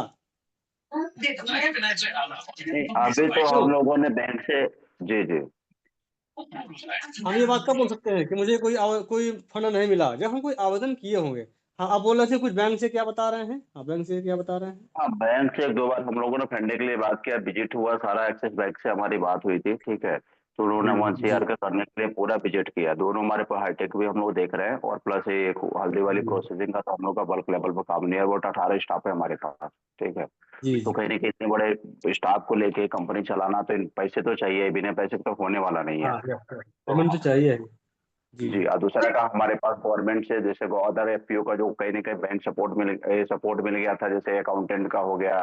Speaker 5: नहीं, अभी तो
Speaker 7: क्यों
Speaker 5: हम लोगों ने बैंक से। जी जी
Speaker 7: हम ये बात कब बोल सकते हैं कि मुझे कोई फंड नहीं मिला? जब हम कोई आवेदन किए होंगे। हाँ आप बोल रहे थे कुछ बैंक से क्या बता रहे हैं, हाँ बैंक से क्या बता रहे हैं।
Speaker 5: हाँ, बैंक से एक दो बार हम लोगों ने फंडे के लिए बात किया, विजिट हुआ सारा, एक्सिस बैंक से हमारी बात हुई थी, ठीक है। तो उन्होंने वन
Speaker 7: जी
Speaker 5: सीआर का करने के लिए पूरा विजिट किया। दोनों हमारे पास हाईटेक भी हम लोग देख रहे हैं, और प्लस ये एक हल्दी वाली
Speaker 7: जी
Speaker 5: प्रोसेसिंग का तो हम लोग का बल्क लेवल पर काम नहीं है। वो 18 स्टाफ है हमारे पास, ठीक है।
Speaker 7: जी
Speaker 5: तो
Speaker 7: जी
Speaker 5: कहीं ना कहीं इतने बड़े स्टाफ को लेके कंपनी चलाना, तो पैसे तो चाहिए, बिना पैसे तो होने वाला नहीं है।
Speaker 7: हाँ
Speaker 5: तो
Speaker 7: पेमेंट तो चाहिए ही। जी
Speaker 5: जी, और दूसरा का हमारे पास गवर्नमेंट से जैसे अदर एफपीओ का जो कहीं ना कहीं बैंक सपोर्ट मिल गया था, जैसे अकाउंटेंट का हो गया,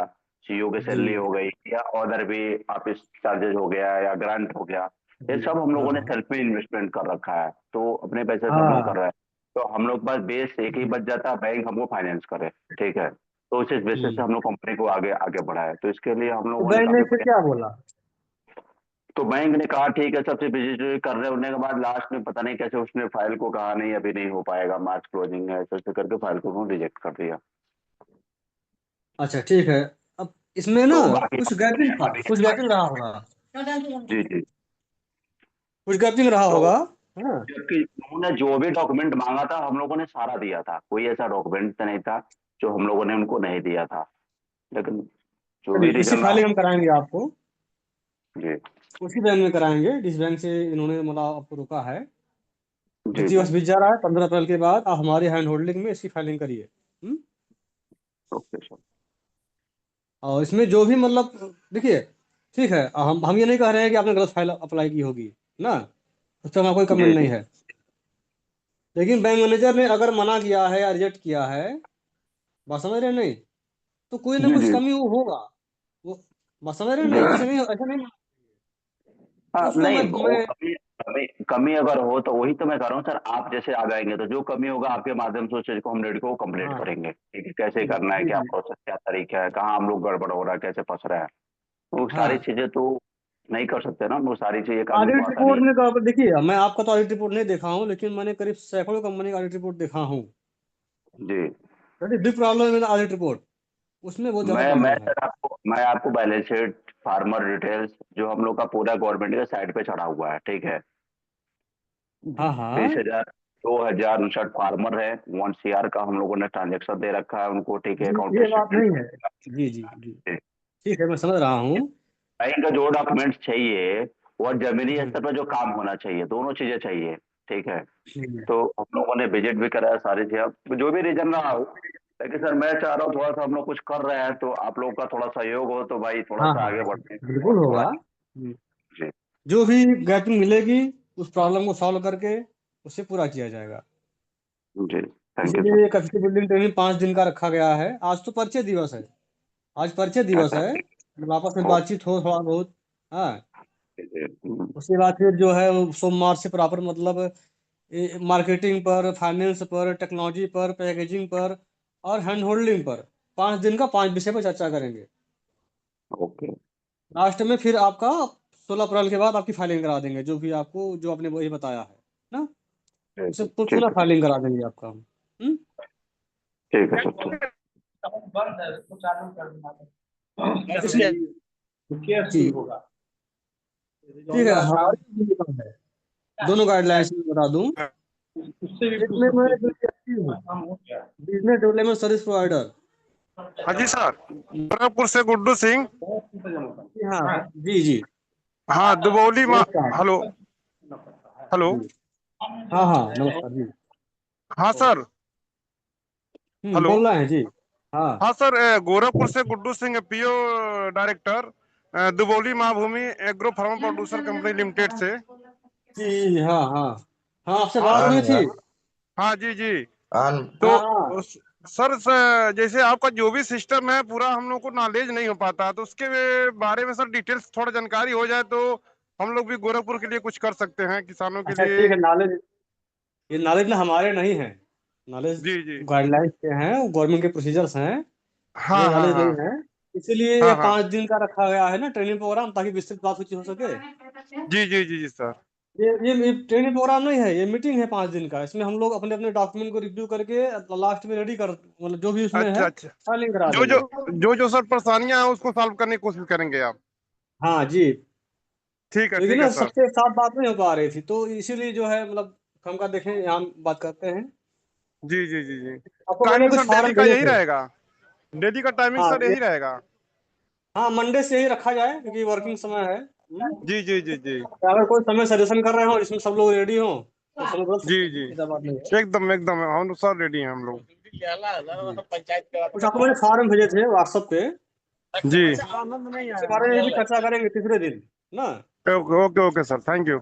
Speaker 5: सीईओ की
Speaker 7: जी
Speaker 5: सैलरी हो गई, या अदर भी ऑफिस चार्जेस हो गया, या ग्रांट हो गया। ये
Speaker 7: जी
Speaker 5: सब हम
Speaker 7: हाँ
Speaker 5: लोगों ने
Speaker 7: हाँ
Speaker 5: सेल्फ में इन्वेस्टमेंट कर रखा है, तो अपने पैसे से हम लोग कर
Speaker 7: हाँ
Speaker 5: रहे हैं। तो हम लोग पास बेस एक ही बच जाता है, बैंक हमको फाइनेंस करे, ठीक है। तो उस बेसिस से हम लोग कंपनी को आगे आगे बढ़ाए, तो इसके लिए हम
Speaker 7: तो
Speaker 5: लोगों ने
Speaker 7: बैंक ने
Speaker 5: काफी।
Speaker 7: फिर क्या बोला?
Speaker 5: तो बैंक ने कहा ठीक है, सबसे विजिट कर रहे होने के बाद लास्ट में पता नहीं कैसे उसने फाइल को कहा नहीं अभी नहीं हो पाएगा, मार्च क्लोजिंग है, ऐसे ऐसे करके फाइल को उन्होंने रिजेक्ट कर दिया।
Speaker 7: अच्छा ठीक है, अब इसमें ना
Speaker 5: तो बाकी
Speaker 7: कुछ गैपिंग था,
Speaker 5: अभी
Speaker 7: कुछ गैपिंग रहा होगा,
Speaker 5: जी जी।
Speaker 7: कुछ गैपिंग रहा
Speaker 5: तो
Speaker 7: होगा, हाँ।
Speaker 5: जबकि उन्होंने जो भी डॉक्यूमेंट मांगा था हम लोगों ने सारा दिया था, कोई ऐसा डॉक्यूमेंट नहीं था जो हम लोगों ने उनको नहीं दिया था। लेकिन जो भी
Speaker 7: चलिए इसकी
Speaker 5: रीजन रहा।
Speaker 7: फाइलिंग हम कराएंगे आपको,
Speaker 5: जी
Speaker 7: उसी बैंक में कराएंगे जिस बैंक से इन्होंने मतलब आपको रोका है।
Speaker 5: जी
Speaker 7: वित्तीय
Speaker 5: जी
Speaker 7: वर्ष बीत जा रहा है, 15 अप्रैल के बाद आप हमारी हैंड होल्डिंग में इसकी फाइलिंग करिए। हम्म?
Speaker 5: Okay sir.
Speaker 7: और इसमें जो भी मतलब देखिए, ठीक है, हम ये नहीं कह रहे हैं कि आपने गलत फाइल अप्लाई की होगी ना, उस पर हमारा कोई
Speaker 5: जी
Speaker 7: कमेंट नहीं
Speaker 5: जी
Speaker 7: है। लेकिन बैंक मैनेजर ने अगर मना किया है या रिजेक्ट किया है, बात समझ रहे हैं नहीं, तो कोई ना
Speaker 5: जी
Speaker 7: कुछ
Speaker 5: जी
Speaker 7: कमी वो होगा, वो बात समझ रहे हैं
Speaker 5: जी
Speaker 7: नहीं, ऐसे नहीं, ऐसा नहीं।
Speaker 5: हाँ
Speaker 7: उसको
Speaker 5: नहीं
Speaker 7: मैं
Speaker 5: कमी अगर हो तो वही तो मैं कह रहा हूँ सर, आप जैसे आ जाएंगे तो जो कमी होगा आपके माध्यम से उस चीज को हम रेडी को कंप्लीट
Speaker 7: हाँ
Speaker 5: करेंगे, ठीक है, कैसे करना है,
Speaker 7: जी
Speaker 5: क्या
Speaker 7: जी
Speaker 5: प्रोसेस, क्या तरीका है, कहाँ हम लोग गड़बड़ हो रहा है, कैसे फंस रहा है, वो सारी
Speaker 7: हाँ
Speaker 5: चीजें तो नहीं कर सकते ना, वो सारी चीजें कानून को
Speaker 7: ऑडिट
Speaker 5: आसानी
Speaker 7: रिपोर्ट में तो आप देखिए, मैं आपका तो ऑडिट रिपोर्ट नहीं देखा हूँ, लेकिन मैंने करीब सैकड़ों कंपनी का ऑडिट रिपोर्ट देखा हूँ।
Speaker 5: जी।
Speaker 7: Big problem in audit report, उसमें बहुत ज्यादा
Speaker 5: मैं
Speaker 7: प्रॉब्लम है।
Speaker 5: सर आपको बैलेंस शीट, फार्मर डिटेल्स जो हम लोग का पूरा गवर्नमेंट के साइट पे चढ़ा हुआ है, ठीक है,
Speaker 7: हाँ हाँ
Speaker 5: 20,000 2,059 फार्मर है, 1 CR का हम लोगों ने ट्रांजेक्शन दे रखा है उनको, ठीक है,
Speaker 7: जी,
Speaker 5: अकाउंट
Speaker 7: ये बात नहीं
Speaker 5: स्टेटमेंट।
Speaker 7: है। जी जी जी, ठीक है, मैं समझ रहा हूँ।
Speaker 5: बैंक का जो डॉक्यूमेंट्स चाहिए और जमीनी
Speaker 7: हम्म,
Speaker 5: स्तर पर जो काम होना चाहिए, दोनों चीजें चाहिए, ठीक है।
Speaker 7: हम्म,
Speaker 5: तो हम लोगों ने विजिट भी कराया, सारी चीजें, जो भी रीजन रहा हो, लेकिन सर मैं चाह रहा हूँ थोड़ा सा हम लोग कुछ कर रहे हैं तो आप लोगों का थोड़ा सहयोग हो तो भाई थोड़ा
Speaker 7: हाँ
Speaker 5: सा
Speaker 7: हाँ
Speaker 5: आगे
Speaker 7: हाँ,
Speaker 5: बढ़ते हैं
Speaker 7: बिल्कुल
Speaker 5: और थोड़ा।
Speaker 7: होगा।
Speaker 5: जी
Speaker 7: जो भी गैपिंग मिलेगी उस प्रॉब्लम को सॉल्व करके उसे पूरा किया जाएगा।
Speaker 5: जी, थैंक यू सर।
Speaker 7: इसीलिए कैपेसिटी बिल्डिंग ट्रेनिंग 5 दिन का रखा गया है। आज तो परिचय दिवस है, आज परिचय दिवस
Speaker 5: अच्छा,
Speaker 7: है, मतलब आपस में
Speaker 5: ओके
Speaker 7: बातचीत हो थोड़ा बहुत। हाँ,
Speaker 5: जी,
Speaker 7: उसके बाद फिर जो है वो सोमवार से प्रॉपर मतलब मार्केटिंग पर, फाइनेंस पर, टेक्नोलॉजी पर, पैकेजिंग पर और हैंड होल्डिंग पर 5 दिन का 5 विषय पर चर्चा करेंगे।
Speaker 5: ओके
Speaker 7: लास्ट में फिर आपका 16 अप्रैल के बाद आपकी फाइलिंग करा देंगे, जो भी आपको जो आपने वही बताया है ना, उसे पुनः
Speaker 5: ठीक है,
Speaker 7: फाइलिंग करा देंगे आपका हम। हम्म?
Speaker 5: ठीक है सर, ठीक।
Speaker 1: बंद है, उसको चालू कर देना।
Speaker 7: इसलिए जी, ठीक है, हमारी जो नियम है, दोनों गाइडलाइंस में बता दूं।
Speaker 1: उससे भी पूछ
Speaker 7: इसमें मैं
Speaker 1: सकते
Speaker 7: जो व्यक्ति हूँ, बिजनेस डेवलपमेंट सर्विस प्रोवाइडर।
Speaker 8: हाँ जी सर, गोरखपुर से गुड्डू सिंह।
Speaker 7: जी हाँ जी जी,
Speaker 8: हाँ दुबौली मा
Speaker 7: नमस्कार
Speaker 8: हेलो हेलो।
Speaker 7: जी, हाँ हाँ नमस्कार जी।
Speaker 8: हाँ सर, हेलो।
Speaker 7: बोल रहे हैं जी। हाँ
Speaker 8: हाँ सर, गोरखपुर से Guddu Singh, PO director, Dubauli Mabhumi agro farm producer company limited से।
Speaker 7: जी, हाँ हाँ हाँ, आपसे
Speaker 8: हाँ
Speaker 7: बात
Speaker 8: सर,
Speaker 7: हुई थी।
Speaker 8: हाँ जी जी।
Speaker 7: हाँ हाँ
Speaker 8: तो जैसे आपका जो भी सिस्टम है पूरा हम लोग को नॉलेज नहीं हो पाता, तो उसके बारे में सर डिटेल्स थोड़ा जानकारी हो जाए तो हम लोग भी गोरखपुर के लिए कुछ कर सकते हैं, किसानों के
Speaker 7: अच्छा
Speaker 8: लिए।
Speaker 7: ठीक है, नॉलेज, ये नॉलेज ना हमारे नहीं है, नॉलेज
Speaker 8: जी जी।
Speaker 7: गाइडलाइंस के हैं, गवर्नमेंट के प्रोसीजर्स हैं,
Speaker 8: हाँ
Speaker 7: ये
Speaker 8: हाँ
Speaker 7: नॉलेज नहीं
Speaker 8: हाँ
Speaker 7: है। इसीलिए ये
Speaker 8: हाँ हाँ।
Speaker 7: 5 दिन का रखा गया है ना ट्रेनिंग प्रोग्राम, ताकि विस्तृत बात हो सके।
Speaker 8: जी जी जी जी सर।
Speaker 7: ये ट्रेनिंग प्रोग्राम नहीं है, ये मीटिंग है 5 दिन का। इसमें हम लोग अपने अपने डॉक्यूमेंट को रिव्यू करके लास्ट में रेडी कर, मतलब जो भी उसमें
Speaker 8: अच्छा
Speaker 7: है
Speaker 8: अच्छा।
Speaker 7: फाइलिंग करा
Speaker 8: जो जो
Speaker 7: देंगे।
Speaker 8: जो सर परेशानियां हैं उसको सॉल्व करने की कोशिश करेंगे आप।
Speaker 7: हाँ जी, लेकिन
Speaker 8: ठीक है
Speaker 7: ना
Speaker 8: सर।
Speaker 7: सबके साथ बात नहीं हो पा रही थी, तो इसीलिए जो है मतलब हम का देखें यहाँ बात करते हैं।
Speaker 8: जी जी जी जी।
Speaker 7: आपको मैंने
Speaker 8: टाइमिंग
Speaker 7: कुछ
Speaker 8: सर डेली
Speaker 7: फॉर्म
Speaker 8: का
Speaker 7: भेजे
Speaker 8: यही
Speaker 7: थे।
Speaker 8: रहेगा? डेली का टाइमिंग
Speaker 7: हाँ
Speaker 8: सर यही रहेगा?
Speaker 7: हाँ, मंडे से ही रखा जाए क्योंकि वर्किंग समय है।
Speaker 8: जी जी जी जी
Speaker 7: तो अगर कोई समय सजेशन कर रहे हो जिसमें सब लोग रेडी हो तो समय बदल
Speaker 8: जी
Speaker 7: सकते हैं,
Speaker 8: जी।
Speaker 7: ऐसा बात नहीं है।
Speaker 8: एकदम एकदम हम लोग सर रेडी हैं हम लोग।
Speaker 7: जी। कुछ आपको मैंने फॉर्म भेजे थे व्हाट्सएप पे,
Speaker 8: जी।
Speaker 7: इसके बारे में भी चर्चा करेंगे तीसरे दिन ना।
Speaker 8: Okay okay okay sir, thank you.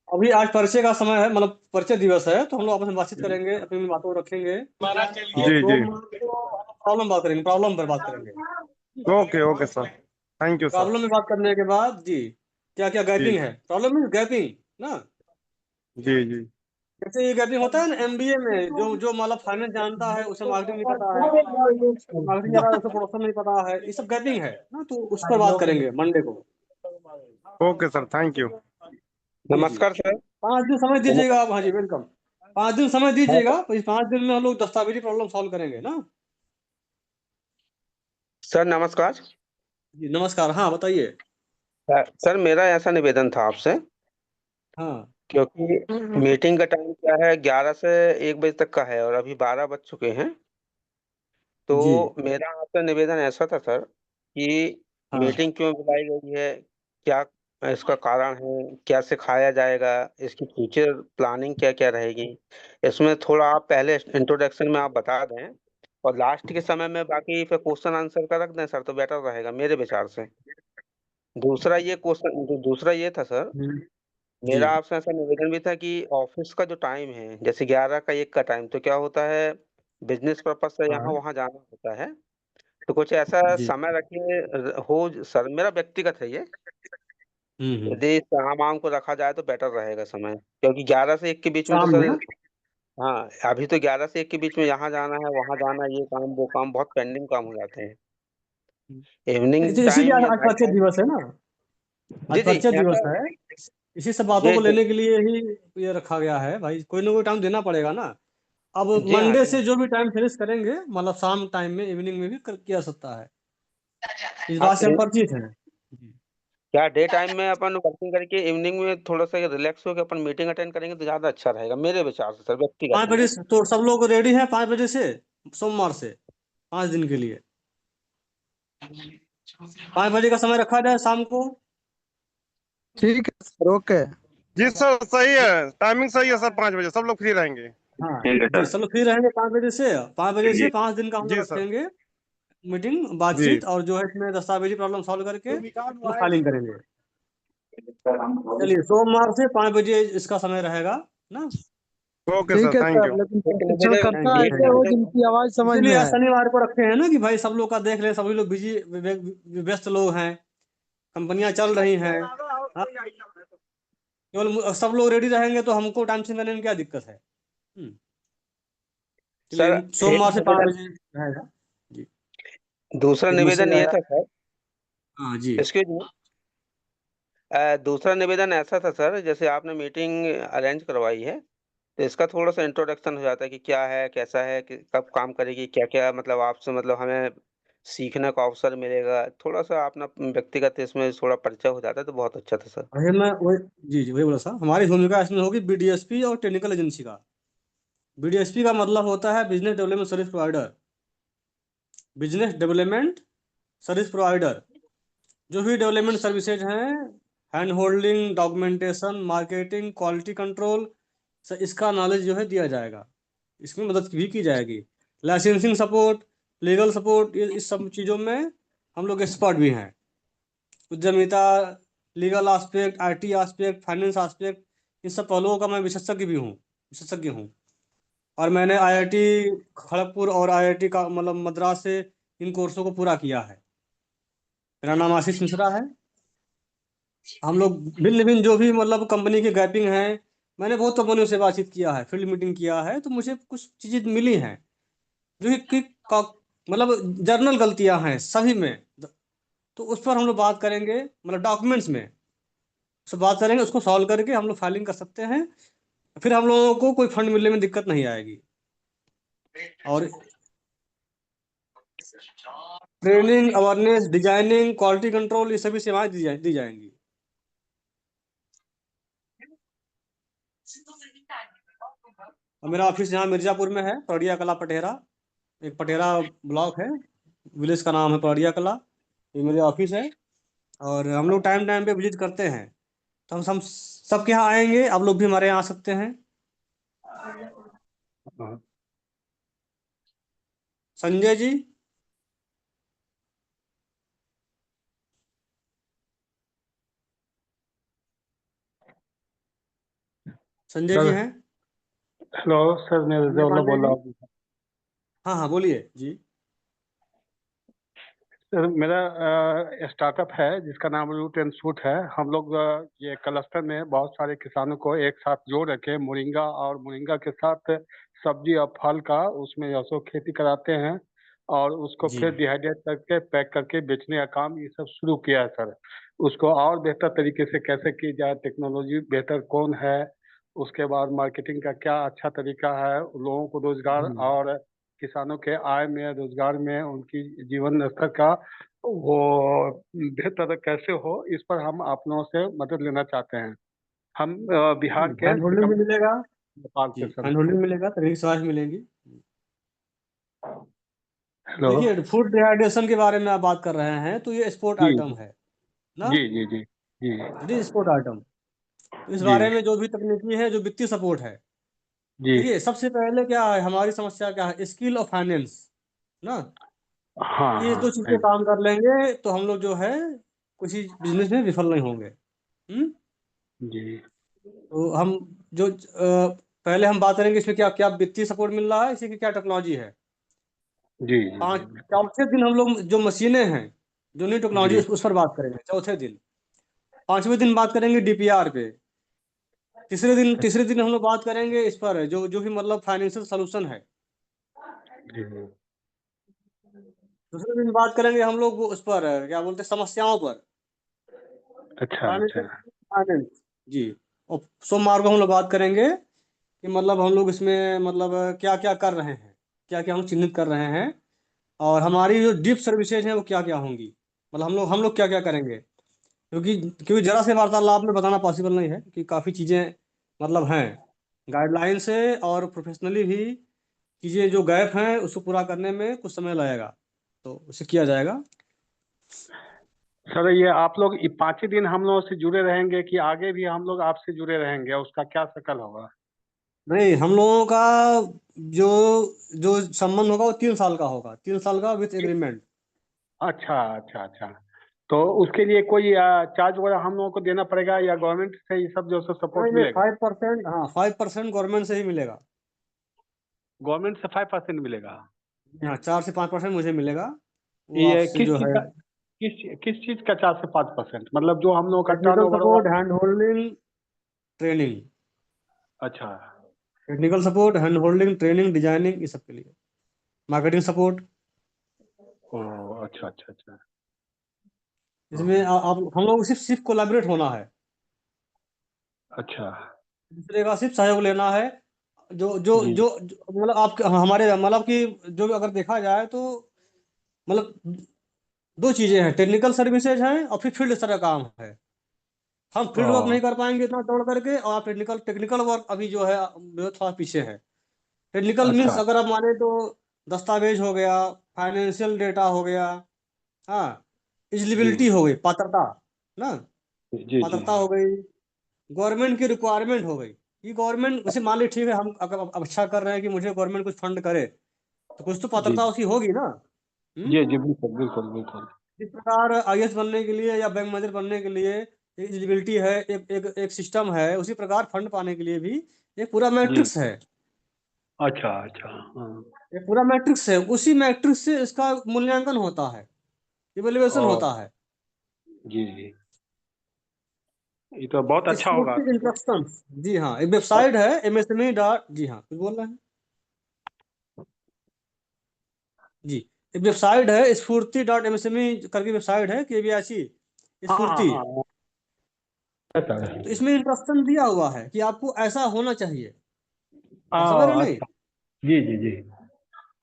Speaker 7: अभी आज परिचय का समय है, मतलब परिचय दिवस है, तो हम लोग आपस में बातचीत करेंगे, अपनी अपनी बातों को रखेंगे और
Speaker 8: जी जी।
Speaker 7: प्रॉब्लम बात करेंगे, प्रॉब्लम पर बात करेंगे।
Speaker 8: Okay okay sir, thank you sir.
Speaker 7: Problem में बात करने के बाद जी, क्या क्या
Speaker 8: जी
Speaker 7: गैपिंग है, प्रॉब्लम मीन गैपिंग ना।
Speaker 8: जी जी।
Speaker 7: जैसे ये गैपिंग होता है ना एमबीए में, जो जो मतलब फाइनेंस जानता है उसे मार्केटिंग नहीं पता है, मार्केटिंग जाता है उसे प्रोडक्शन नहीं पता है, ये सब गैपिंग है ना, तो उस पर बात करेंगे मंडे को।
Speaker 8: Okay sir, thank you.
Speaker 7: जी जी,
Speaker 9: नमस्कार सर।
Speaker 7: 5 दिन समय दीजिएगा आप। हाँ जी, वेलकम। 5 दिन समय
Speaker 9: हाँ
Speaker 7: दीजिएगा, तो इस 5 दिन में हम लोग दस्तावेजी प्रॉब्लम सॉल्व करेंगे ना।
Speaker 9: सर नमस्कार।
Speaker 7: जी नमस्कार, हाँ बताइए।
Speaker 9: सर मेरा ऐसा निवेदन था आपसे,
Speaker 7: हाँ
Speaker 9: क्योंकि मीटिंग का टाइम क्या है, 11 से 1 बजे तक का है और अभी 12 बज चुके हैं।
Speaker 7: जी
Speaker 9: तो मेरा आपसे निवेदन ऐसा था सर कि
Speaker 7: हाँ
Speaker 9: मीटिंग क्यों बुलाई गई है, क्या इसका कारण है, क्या सिखाया जाएगा, इसकी फ्यूचर प्लानिंग क्या क्या रहेगी, इसमें थोड़ा आप पहले इंट्रोडक्शन में आप बता दें और लास्ट के समय में बाकी फिर क्वेश्चन आंसर का रख दें सर, तो बेटर रहेगा मेरे विचार से। दूसरा ये था सर,
Speaker 7: हम्म, जी
Speaker 9: मेरा आपसे ऐसा निवेदन भी था कि ऑफिस का जो टाइम है, जैसे 11 का 1 का टाइम, तो क्या होता है बिजनेस पर्पज से यहाँ
Speaker 7: हाँ
Speaker 9: वहाँ जाना होता है, तो कुछ ऐसा
Speaker 7: जी
Speaker 9: समय रखिए हो सर, मेरा व्यक्तिगत है ये यदि शाम को रखा जाए तो बेटर रहेगा समय, क्योंकि 11 से 1 के बीच में तो
Speaker 7: शाम में
Speaker 9: सर,
Speaker 7: ना?
Speaker 9: हाँ अभी तो 11 से 1 के बीच में यहाँ जाना है वहाँ जाना है, ये काम वो काम, बहुत पेंडिंग काम हो जाते हैं। इवनिंग
Speaker 7: इसीलिए
Speaker 9: टाइम
Speaker 7: आज
Speaker 9: या
Speaker 7: आज
Speaker 9: नाइट
Speaker 7: परिचय
Speaker 9: टाइम।
Speaker 7: दिवस है ना, आज
Speaker 9: जी जी
Speaker 7: परिचय दिवस
Speaker 9: ऐसा,
Speaker 7: है। इसी सब बातों
Speaker 9: जी
Speaker 7: को
Speaker 9: जी
Speaker 7: लेने के लिए ही ये रखा गया है भाई, कोई ना कोई टाइम देना पड़ेगा ना। अब
Speaker 9: जी हाँ
Speaker 7: मंडे
Speaker 9: जी
Speaker 7: से
Speaker 9: हाँ।
Speaker 7: जो भी टाइम फिनिश करेंगे, मतलब शाम टाइम में, इवनिंग में भी किया सकता है, इस
Speaker 9: हाँ
Speaker 7: बात से हम
Speaker 9: तो
Speaker 7: परिचित हैं। जी।
Speaker 9: क्या डे टाइम में अपन वर्किंग करके इवनिंग में थोड़ा सा रिलैक्स होकर अपन मीटिंग अटेंड करेंगे तो ज्यादा अच्छा रहेगा मेरे विचार से सर, व्यक्तिगत
Speaker 7: 5
Speaker 9: में।
Speaker 7: बजे तो सब लोग रेडी हैं, 5 बजे से, सोमवार से 5 दिन के लिए 5 बजे का समय रखा जाए शाम को।
Speaker 10: ठीक है सर, ओके।
Speaker 8: जी सर सही है, टाइमिंग सही है सर, 5 बजे सब लोग फ्री रहेंगे।
Speaker 7: हाँ
Speaker 5: ठीक है
Speaker 7: जी,
Speaker 5: सर।
Speaker 7: सब लोग फ्री रहेंगे 5 बजे से। 5 बजे से 5 दिन का हम लोग
Speaker 8: जी सर।
Speaker 7: रखेंगे मीटिंग,
Speaker 8: जी
Speaker 7: बातचीत, और जो है इसमें दस्तावेजी प्रॉब्लम सॉल्व करके हम लोग फाइलिंग करेंगे। चलिए, सोमवार से 5 बजे इसका समय रहेगा ना।
Speaker 8: ओके सर,
Speaker 10: ठीक है
Speaker 8: थैंक
Speaker 10: सर,
Speaker 8: यू।
Speaker 10: लेकिन
Speaker 9: एक
Speaker 10: प्रशिक्षण
Speaker 9: निवेदन,
Speaker 10: करता
Speaker 7: थैंक यू,
Speaker 9: एक
Speaker 10: ऐसे
Speaker 7: थैंक यू।
Speaker 10: हो
Speaker 9: निवेदन।
Speaker 10: जिनकी आवाज समझ
Speaker 7: इसीलिए
Speaker 10: में
Speaker 7: आज
Speaker 10: है।
Speaker 7: शनिवार को रखे हैं ना, कि भाई सब लोग का देख लें, सभी लोग बिजी व्यस्त लोग हैं, कंपनियां चल रही हैं। हाँ, केवल सब लोग रेडी रहेंगे तो हमको टाइम से मिलने में क्या दिक्कत है।
Speaker 9: सर
Speaker 7: चलिए,
Speaker 9: एक
Speaker 7: सोमवार से 5
Speaker 9: निवेदन,
Speaker 7: बजे रहेगा जी।
Speaker 9: दूसरा
Speaker 7: एक मैसेज
Speaker 9: निवेदन ये
Speaker 7: आया।
Speaker 9: था सर,
Speaker 7: हाँ जी।
Speaker 9: एक्सक्यूज मी, दूसरा निवेदन ऐसा था सर, जैसे आपने मीटिंग अरेंज करवाई है तो इसका थोड़ा सा इंट्रोडक्शन हो जाता है कि क्या है, कैसा है, कि कब काम करेगी, क्या क्या, मतलब आपसे मतलब हमें सीखने का अवसर मिलेगा, थोड़ा सा अपना व्यक्तिगत इसमें थोड़ा परिचय हो जाता है तो बहुत अच्छा था सर।
Speaker 7: अरे मैं वही, जी जी वही बोला सर, हमारी भूमिका इसमें होगी बीडीएसपी और टेक्निकल एजेंसी का। बीडीएसपी का मतलब होता है business development service provider. Business development service provider, जो भी डेवलपमेंट सर्विसेज हैं, hand holding, documentation, marketing, quality control, इसका नॉलेज जो है दिया जाएगा, इसमें मदद भी की जाएगी। लाइसेंसिंग सपोर्ट, लीगल सपोर्ट, ये इस सब चीज़ों में हम लोग एक्सपर्ट भी हैं। उद्यमिता, legal aspect, IT aspect, finance aspect, इन सब पहलुओं का मैं विशेषज्ञ हूँ। और मैंने आईआईटी खड़गपुर और आईआईटी का मतलब मद्रास से इन कोर्सों को पूरा किया है। मेरा नाम आशीष मिश्रा है। हम लोग भिन्न भिन्न जो भी मतलब कंपनी की गैपिंग है, मैंने बहुत कंपनियों से बातचीत किया है, फील्ड मीटिंग किया है, तो मुझे कुछ चीज़ें मिली हैं जो मतलब जर्नल गलतियां हैं सभी में। तो उस पर हम लोग बात करेंगे, मतलब डॉक्यूमेंट्स में उस पर बात करेंगे, उसको सॉल्व करके हम लोग फाइलिंग कर सकते हैं। फिर हम लोगों को कोई फंड मिलने में दिक्कत नहीं आएगी। और training, awareness, designing, quality control, ये सभी सेवाएं दी जाएंगी। और मेरा ऑफिस यहाँ मिर्जापुर में है, पड़िया कला पटेरा, एक पटेरा ब्लॉक है, विलेज का नाम है पड़िया कला, ये मेरे ऑफिस है। और हम लोग टाइम टाइम पे विजिट करते हैं, तो हम सबके यहाँ आएंगे, आप लोग भी हमारे यहाँ आ सकते हैं। संजय जी, संजय जी
Speaker 2: सर
Speaker 7: हैं?
Speaker 2: हेलो सर, मैं
Speaker 7: संजय
Speaker 2: रजौला
Speaker 7: पांडे
Speaker 2: बोल रहा
Speaker 7: जी,
Speaker 2: हूँ।
Speaker 7: हाँ हाँ बोलिए जी।
Speaker 2: सर मेरा स्टार्टअप है जिसका नाम रूट एंड शूट है। हम लोग ये क्लस्टर में बहुत सारे किसानों को एक साथ जोड़ रखे, मोरिंगा और मोरिंगा के साथ सब्जी और फल का उसमें यसो खेती कराते हैं, और उसको
Speaker 7: जी
Speaker 2: फिर डिहाइड्रेट करके पैक करके बेचने का काम ये सब शुरू किया है सर। उसको और बेहतर तरीके से कैसे की जाए, टेक्नोलॉजी बेहतर कौन है, उसके बाद मार्केटिंग का क्या अच्छा तरीका है, लोगों को रोजगार और किसानों के आय में, रोजगार में, उनकी जीवन स्तर का वो बेहतर कैसे हो, इस पर हम आप लोगों से मदद लेना चाहते हैं। हम बिहार के
Speaker 7: हैंड होल्डिंग भी मिलेगा
Speaker 2: नेपाल
Speaker 7: जी,
Speaker 2: से सर।
Speaker 7: हैंड होल्डिंग मिलेगा, तकनीक सहायता मिलेगी।
Speaker 2: हेलो।
Speaker 7: देखिए, फूड डिहाइड्रेशन के बारे में आप बात कर रहे हैं, तो ये स्पोर्ट
Speaker 2: जी
Speaker 7: आइटम है ना,
Speaker 2: जी जी जी जी
Speaker 7: इट इज स्पोर्ट आइटम। तो इस
Speaker 2: जी
Speaker 7: बारे में जो भी तकनीकी है, जो वित्तीय सपोर्ट है,
Speaker 2: जी।
Speaker 7: देखिए सबसे पहले क्या है, हमारी समस्या क्या है, स्किल और फाइनेंस ना।
Speaker 2: हाँ
Speaker 7: ये
Speaker 2: हाँ
Speaker 7: दो चीज पे
Speaker 2: सही।
Speaker 7: काम कर लेंगे तो हम लोग जो है किसी बिजनेस में विफल नहीं होंगे।
Speaker 2: जी
Speaker 7: तो हम जो पहले हम बात करेंगे इसमें क्या क्या वित्तीय सपोर्ट मिल रहा है, इसी की क्या टेक्नोलॉजी है।
Speaker 2: जी जी जी
Speaker 7: चौथे दिन हम लोग जो मशीनें हैं, जो नई टेक्नोलॉजी,
Speaker 2: जी
Speaker 7: उस पर बात करेंगे चौथे दिन। 5वें दिन बात करेंगे डीपीआर पे। तीसरे दिन हम लोग बात करेंगे इस पर जो भी मतलब फाइनेंशियल सोल्यूशन है। दूसरे दिन बात करेंगे हम लोग उस पर क्या बोलते हैं, समस्याओं पर,
Speaker 11: अच्छा अच्छा
Speaker 7: फाइनेंस। जी। और सोमवार को हम लोग बात करेंगे कि मतलब हम लोग इसमें मतलब क्या क्या कर रहे हैं, क्या क्या हम चिन्हित कर रहे हैं, और हमारी जो डीप सर्विसेज हैं वो क्या क्या होंगी, मतलब हम लोग क्या क्या करेंगे। क्योंकि जरा से वार्तालाप में बताना पॉसिबल नहीं है कि काफ़ी चीज़ें मतलब हैं गाइडलाइन से, और प्रोफेशनली भी चीज़ें जो गैप हैं उसको पूरा करने में कुछ समय लगेगा, तो उसे किया जाएगा।
Speaker 11: सर, ये आप लोग 5 ही दिन हम लोगों से जुड़े रहेंगे कि आगे भी हम लोग आपसे जुड़े रहेंगे, उसका क्या शकल होगा?
Speaker 7: नहीं, हम लोगों का जो जो संबंध होगा वो 3 साल का होगा, 3 साल का विथ एग्रीमेंट।
Speaker 11: अच्छा अच्छा अच्छा। तो उसके लिए कोई चार्ज वगैरह हम लोगों को देना पड़ेगा या गवर्नमेंट से ये सब जो सपोर्ट
Speaker 7: नहीं,
Speaker 11: मिलेगा?
Speaker 7: 5%, हाँ 5% गवर्नमेंट से ही मिलेगा।
Speaker 11: गवर्नमेंट से 5% मिलेगा?
Speaker 7: हाँ, 4 से 5% मुझे मिलेगा, वो
Speaker 11: ये
Speaker 7: आपसे जो है।
Speaker 11: किस चीज का 4 से 5%, मतलब जो हम लोगों का
Speaker 7: टेक्निकल
Speaker 11: टर्नओवर
Speaker 7: सपोर्ट,
Speaker 11: होगा?
Speaker 7: Hand holding, training.
Speaker 11: अच्छा
Speaker 7: technical support, hand holding, training, designing, ये सब के लिए। Marketing support.
Speaker 11: ओ अच्छा अच्छा अच्छा।
Speaker 7: इसमें आप हम लोग सिर्फ कोलैबोरेट होना है,
Speaker 11: अच्छा
Speaker 7: दूसरे का सिर्फ सहयोग लेना है। जो जो
Speaker 11: जी
Speaker 7: जो जो- मतलब आप हमारे मतलब कि जो अगर देखा जाए तो मतलब 2 चीजें हैं, टेक्निकल सर्विसेज हैं और फिर फील्ड का काम है। हम फील्ड वर्क
Speaker 11: ओ
Speaker 7: नहीं कर पाएंगे इतना दौड़ करके, और आप टेक्निकल वर्क अभी जो है थोड़ा पीछे है। टेक्निकल मीन्स
Speaker 11: अच्छा
Speaker 7: अगर आप माने तो दस्तावेज हो गया, फाइनेंशियल डेटा हो गया, हाँ,
Speaker 11: जी
Speaker 7: एलिजिबिलिटी हो गई, पात्रता ना,
Speaker 11: जी जी
Speaker 7: पात्रता हो गई, गवर्नमेंट की रिक्वायरमेंट हो गई। ये गवर्नमेंट वैसे मान ली ठीक है, हम अगर अब अच्छा कर रहे हैं कि मुझे गवर्नमेंट कुछ फंड करे, तो कुछ तो
Speaker 11: जी
Speaker 7: पात्रता उसकी होगी ना।
Speaker 11: जी जी बिल्कुल बिल्कुल बिल्कुल।
Speaker 7: जिस प्रकार आईएएस बनने के लिए या बैंक मैनेजर बनने के लिए एलिजिबिलिटी है, एक सिस्टम है, उसी प्रकार फंड पाने के लिए भी एक पूरा
Speaker 11: जी
Speaker 7: मैट्रिक्स है।
Speaker 11: अच्छा अच्छा हाँ।
Speaker 7: एक पूरा मैट्रिक्स है, उसी मैट्रिक्स से इसका मूल्यांकन होता है, इवेल्युएशन
Speaker 11: ओ
Speaker 7: होता है।
Speaker 11: जी जी, ये तो बहुत अच्छा होगा।
Speaker 7: स्फूर्ति इंस्ट्रक्शन। जी हाँ, एक वेबसाइट है एमएसएमई डॉट, जी हाँ कुछ बोल रहे हैं जी। एक वेबसाइट है स्फूर्ति.msme करके वेबसाइट है, केवीआईसी
Speaker 11: हाँ हाँ
Speaker 7: स्फूर्ति।
Speaker 11: हाँ सर।
Speaker 7: तो इसमें इंस्ट्रक्शन दिया हुआ है कि आपको ऐसा होना चाहिए। आप समझ रहे नहीं,
Speaker 11: अच्छा जी जी जी।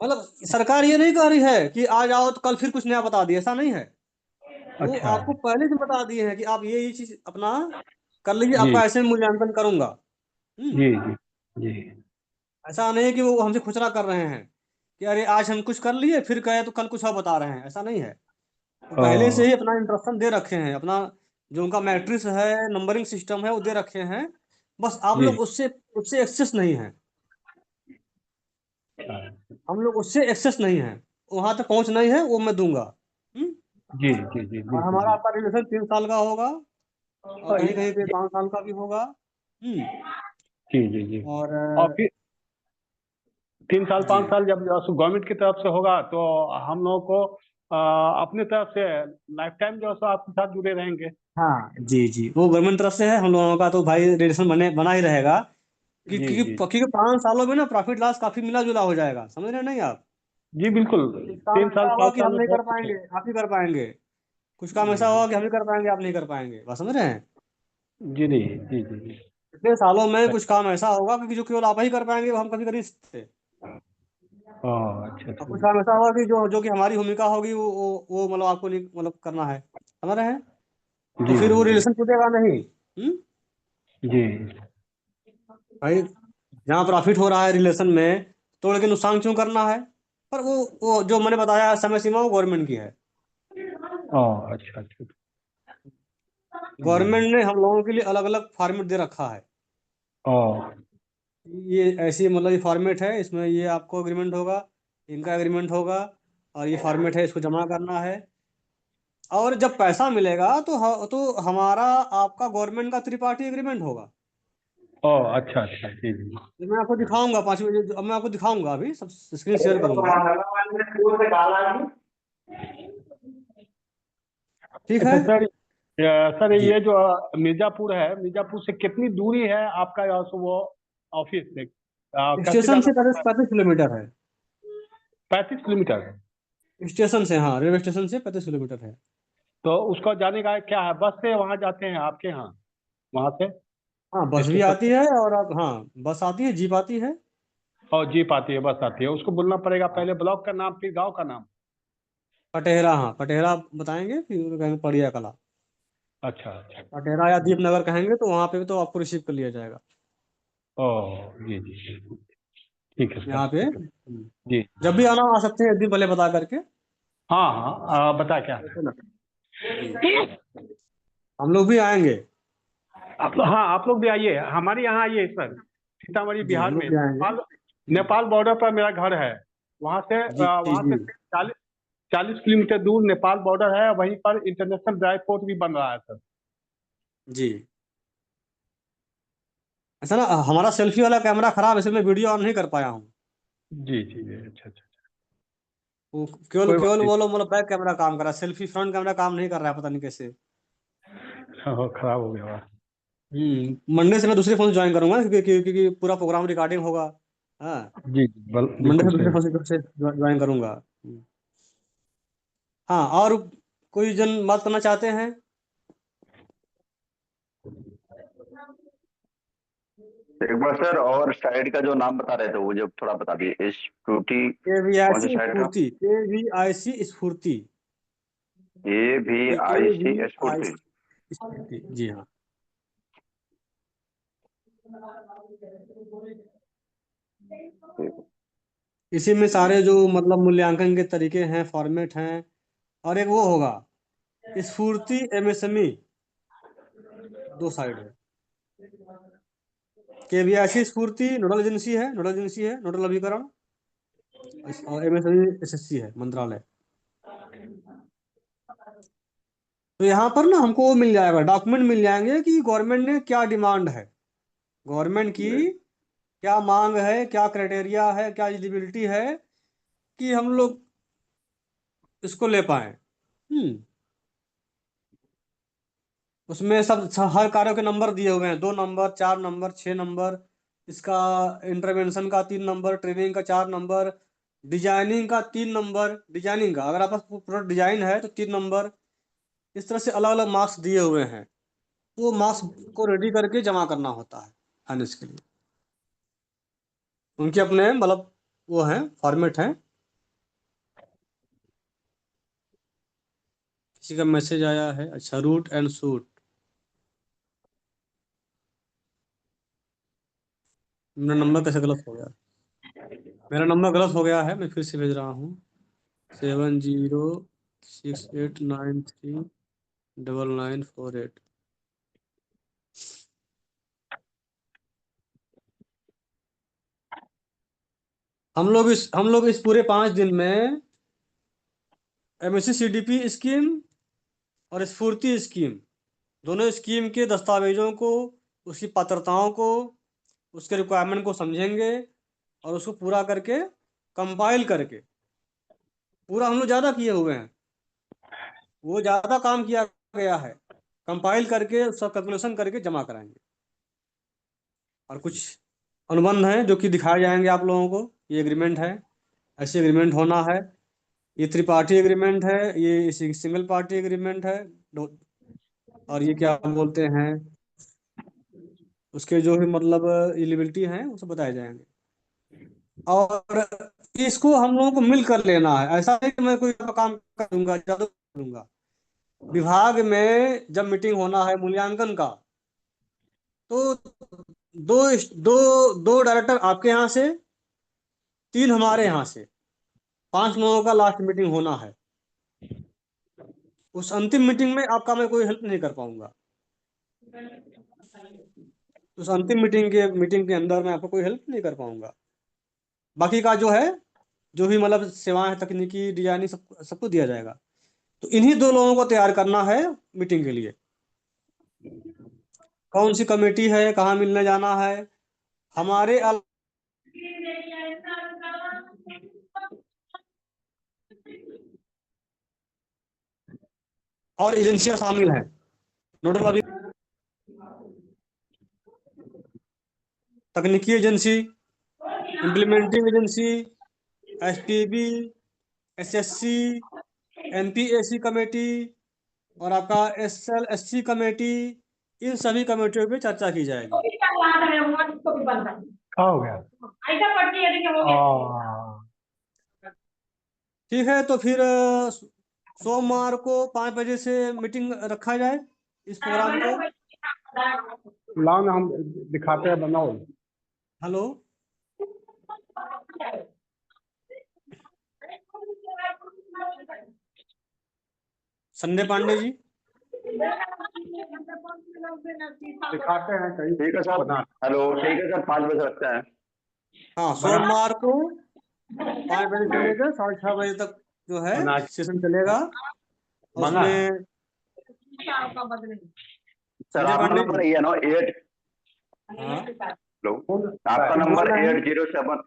Speaker 7: मतलब सरकार ये नहीं कह रही है कि आ जाओ तो कल फिर कुछ नया बता दिए, ऐसा नहीं है। वो
Speaker 11: अच्छा
Speaker 7: आपको पहले से बता दिए हैं कि आप ये चीज अपना कर लीजिए,
Speaker 11: जी
Speaker 7: आपका ऐसे मूल्यांकन करूंगा। हम्म।
Speaker 11: जी जी जी।
Speaker 7: ऐसा नहीं है कि वो हमसे खुचरा कर रहे हैं कि अरे आज हम कुछ कर लिए फिर कहे तो कल कुछ और बता रहे हैं, ऐसा नहीं है। वो पहले से
Speaker 11: ओ
Speaker 7: ही अपना इंस्ट्रक्शन दे रखे हैं, अपना जो उनका मैट्रिक्स है, नंबरिंग सिस्टम है, वो दे रखे हैं। बस आप
Speaker 11: जी
Speaker 7: लोग उससे उससे एक्सेस नहीं है, हम लोग उससे एक्सेस नहीं है, वहां तक पहुंच नहीं है, वो मैं दूंगा। हम्म।
Speaker 11: जी जी जी
Speaker 7: और
Speaker 11: बिल्कुल
Speaker 7: हमारा
Speaker 11: जी।
Speaker 7: आपका रिलेशन 3 साल का होगा, और
Speaker 11: और
Speaker 7: कहीं कहीं पे 5 साल का भी होगा। हम्म।
Speaker 11: जी जी जी।
Speaker 7: और
Speaker 11: और फिर 3 साल
Speaker 7: जी
Speaker 11: 5 साल जब गवर्नमेंट की तरफ से होगा तो हम लोगों को अपने तरफ से लाइफ टाइम जो है सो आपके साथ जुड़े रहेंगे।
Speaker 7: हाँ जी जी, वो गवर्नमेंट तरफ से है, हम लोगों का तो भाई रिलेशन बना ही रहेगा।
Speaker 11: जी जी
Speaker 7: क्योंकि 5 सालों में ना प्रॉफिट लॉस काफी मिला जुला हो जाएगा, समझ रहे हैं नहीं आप।
Speaker 11: जी बिल्कुल।
Speaker 7: कुछ काम
Speaker 11: 3 साल
Speaker 7: ऐसा होगा
Speaker 11: 5
Speaker 7: कि
Speaker 11: साल
Speaker 7: हम
Speaker 11: में
Speaker 7: नहीं कर
Speaker 11: बहुत कुछ है।
Speaker 7: पाएंगे, आप ही कर पाएंगे। कुछ काम
Speaker 11: जी
Speaker 7: ऐसा
Speaker 11: जी
Speaker 7: होगा कि हम ही कर पाएंगे, आप नहीं कर पाएंगे, बस समझ रहे हैं।
Speaker 11: जी जी जी जी जी।
Speaker 7: इतने सालों में कुछ काम ऐसा होगा कि जो केवल आप ही कर पाएंगे, वो हम कभी कर नहीं सकते।
Speaker 11: अच्छा
Speaker 7: और
Speaker 11: अच्छा।
Speaker 7: कुछ काम ऐसा होगा कि जो कि हमारी भूमिका होगी, वो मतलब आपको नहीं मतलब करना है, समझ रहे हैं। तो
Speaker 11: जी
Speaker 7: फिर वो
Speaker 11: जी जी
Speaker 7: रिलेशन टूटेगा नहीं।
Speaker 11: जी।
Speaker 7: भाई, जहाँ प्रॉफिट हो रहा है रिलेशन में, तोड़ के नुकसान क्यों करना है। पर वो जो मैंने बताया समय सीमा वो गवर्नमेंट की है।
Speaker 11: अच्छा अच्छा। जी
Speaker 7: गवर्नमेंट ने हम लोगों के लिए अलग अलग फॉर्मेट दे रखा है।
Speaker 11: ओ
Speaker 7: ये ऐसी मतलब ये फॉर्मेट है, इसमें ये आपको एग्रीमेंट होगा, इनका एग्रीमेंट होगा, और ये फॉर्मेट है, इसको जमा करना है। और जब पैसा मिलेगा तो हमारा आपका गवर्नमेंट का त्रिपाठी एग्रीमेंट होगा।
Speaker 11: अच्छा अच्छा जी जी।
Speaker 7: ये मैं आपको दिखाऊंगा 5 बजे, अब मैं आपको दिखाऊंगा, अभी सब स्क्रीन शेयर करूंगा। ठीक है।
Speaker 11: अच्छा सर, सर
Speaker 7: जी
Speaker 11: ये जो मिर्जापुर है, मिर्जापुर से कितनी दूरी है आपका यहाँ से वो ऑफिस से? कैसे
Speaker 7: स्टेशन
Speaker 11: जाना
Speaker 7: से
Speaker 11: पड़ता है?
Speaker 7: 35 किलोमीटर है।
Speaker 11: 35 किलोमीटर।
Speaker 7: स्टेशन से, हाँ, रेलवे स्टेशन से 35 किलोमीटर है।
Speaker 11: तो उसको जाने का क्या है, बस से वहाँ जाते हैं आपके यहाँ, वहाँ से
Speaker 7: हाँ, बस भी
Speaker 11: स्टेशन
Speaker 7: आती
Speaker 11: से?
Speaker 7: है, और आप, हाँ, बस आती है, जीप आती है।
Speaker 11: और जीप आती है, बस आती है, उसको बोलना पड़ेगा पहले ब्लॉक का नाम फिर गांव का नाम।
Speaker 7: पटेहरा, हाँ, पटेहरा बताएंगे, फिर कहेंगे पड़िया कला।
Speaker 11: अच्छा अच्छा।
Speaker 7: पटेहरा या दीपनगर कहेंगे तो वहाँ पे भी तो आपको रिसीव कर लिया जाएगा।
Speaker 11: ओह जी जी जी, ठीक है सर,
Speaker 7: यहाँ पे
Speaker 11: ठीक है जी।
Speaker 7: जब भी आना आ सकते हैं, एक दिन पहले बता करके।
Speaker 11: हाँ हाँ, बता क्या?
Speaker 7: ठीक है ना? जी, हम लोग भी आएंगे।
Speaker 11: हाँ, आप लोग भी आइए, हमारे यहाँ आइए सर, सीतामढ़ी
Speaker 7: जी,
Speaker 11: बिहार
Speaker 7: हम
Speaker 11: में
Speaker 7: लोग भी आएंगे।
Speaker 11: नेपाल, नेपाल बॉर्डर पर मेरा घर है। वहाँ से
Speaker 7: जी
Speaker 11: वहाँ
Speaker 7: जी
Speaker 11: से 40 किलोमीटर दूर नेपाल बॉर्डर है, वहीं पर इंटरनेशनल ड्राई पोर्ट भी बन रहा है सर।
Speaker 7: जी। ऐसा ना, हमारा सेल्फी वाला कैमरा खराब है, इसलिए मैं वीडियो ऑन नहीं कर पाया हूँ।
Speaker 11: जी जी जी, अच्छा अच्छा,
Speaker 7: वो केवल
Speaker 11: कोई बात
Speaker 7: केवल
Speaker 11: नहीं।
Speaker 7: वो लोग, मतलब बैक कैमरा काम कर रहा है, सेल्फी फ्रंट कैमरा काम नहीं कर रहा है, पता नहीं कैसे।
Speaker 11: खराब हो गया हुआ।
Speaker 7: मंडे से मैं दूसरे फोन से ज्वाइन करूंगा, क्योंकि पूरा प्रोग्राम रिकॉर्डिंग होगा। हाँ,
Speaker 11: जी जी,
Speaker 7: मंडे
Speaker 11: बिल्कुल
Speaker 7: से दूसरे
Speaker 11: सही।
Speaker 7: फोन से ज्वाइन करूंगा। हाँ, और कोई जन बात करना चाहते हैं?
Speaker 5: एक बार सर, और साइड का जो नाम बता रहे थे वो जो थोड़ा बता दिए, स्कूटी कौन सी
Speaker 7: केवीआईसी
Speaker 5: साइड का?
Speaker 7: स्फूर्ति, केवीआईसी स्फूर्ति,
Speaker 5: AVIC स्फूर्ति।
Speaker 7: केवीआईसी स्फूर्ति, जी हाँ। इसी में सारे जो मतलब मूल्यांकन के तरीके हैं, फॉर्मेट हैं, और एक वो होगा स्फूर्ति एमएसएमई, दो साइड है। केवीआईसी स्फूर्ति नोडल अभिकरण, और एमएसएमई एसएससी है, मंत्रालय। तो यहाँ पर ना हमको वो मिल जाएगा, डॉक्यूमेंट मिल जाएंगे कि गवर्नमेंट ने क्या डिमांड है, गवर्नमेंट की क्या मांग है, क्या क्राइटेरिया है, क्या एलिजिबिलिटी है, कि हम लोग इसको ले पाए। उसमें हर कार्यों के नंबर दिए हुए हैं, 2 नंबर, 4 नंबर, 6 नंबर, इसका इंटरवेंशन का 3 नंबर, ट्रेनिंग का 4 नंबर, डिजाइनिंग का 3 नंबर, डिजाइनिंग का अगर आपका पूरा डिजाइन है तो 3 नंबर। इस तरह से अलग अलग मार्क्स दिए हुए हैं, तो मार्क्स को रेडी करके जमा करना होता है फाइनेंस के लिए। उनके अपने मतलब वो हैं, फॉर्मेट हैं। किसी का मैसेज आया है, अच्छा, रूट एंड शूट। मेरा नंबर कैसे गलत हो गया? मेरा नंबर गलत हो गया है, मैं फिर से भेज रहा हूँ। 7068939948। हम लोग इस पूरे 5 दिन में एमएससी सीडीपी स्कीम और स्फूर्ति स्कीम, दोनों स्कीम के दस्तावेजों को, उसकी पात्रताओं को, उसके रिक्वायरमेंट को समझेंगे, और उसको पूरा करके, कंपाइल करके, पूरा हम लोग ज़्यादा किए हुए हैं, वो ज़्यादा काम किया गया है, कंपाइल करके उसका कैलकुलेशन करके जमा कराएंगे। और कुछ अनुबंध हैं जो कि दिखाए जाएंगे आप लोगों को, ये एग्रीमेंट है, ऐसे एग्रीमेंट होना है, ये त्रिपाठी एग्रीमेंट है, ये सिंगल पार्टी एग्रीमेंट है, और ये क्या बोलते हैं, उसके जो भी मतलब एलिजिबिलिटी है वो सब बताए जाएंगे। और इसको हम लोगों को मिल कर लेना है, ऐसा नहीं कि मैं कोई काम करूंगा, जादू करूंगा। विभाग में जब मीटिंग होना है मूल्यांकन का, तो दो दो दो डायरेक्टर आपके यहाँ से, 3 हमारे यहाँ से, 5 लोगों का लास्ट मीटिंग होना है। उस अंतिम मीटिंग में आपका मैं कोई हेल्प नहीं कर पाऊंगा, उस अंतिम मीटिंग के अंदर मैं आपको कोई हेल्प नहीं कर पाऊंगा। बाकी का जो है, जो भी मतलब सेवाएं, तकनीकी डिजाइनिंग, सबको दिया जाएगा। तो इन्हीं 2 लोगों को तैयार करना है मीटिंग के लिए। कौन सी कमेटी है, कहाँ मिलने जाना है, हमारे और एजेंसियां शामिल हैं। नोडल तकनीकी agency, implementing agency, SPB, SSC, एमपीएसी committee और आपका एसएलएससी कमेटी, इन सभी कमेटियों पे चर्चा की जाएगी।
Speaker 11: क्या हो गया?
Speaker 7: ठीक है, तो फिर सोमवार को 5 बजे से मीटिंग रखा जाए इस प्रोग्राम को।
Speaker 11: लाओ ना, हम दिखाते हैं, बनाओ।
Speaker 7: हेलो, संजय पांडे जी।
Speaker 11: दिखाते हैं कहीं।
Speaker 5: ठीक है सर। हेलो, ठीक है सर, 5 बजे रखते हैं।
Speaker 7: हाँ, सोमवार को 5 बजे से लेकर 6:30 बजे तक जो है सेशन चलेगा। उसमें
Speaker 5: सर आपका नंबर ये है ना 8।
Speaker 7: हाँ,
Speaker 5: हेलो, आपका नंबर 807।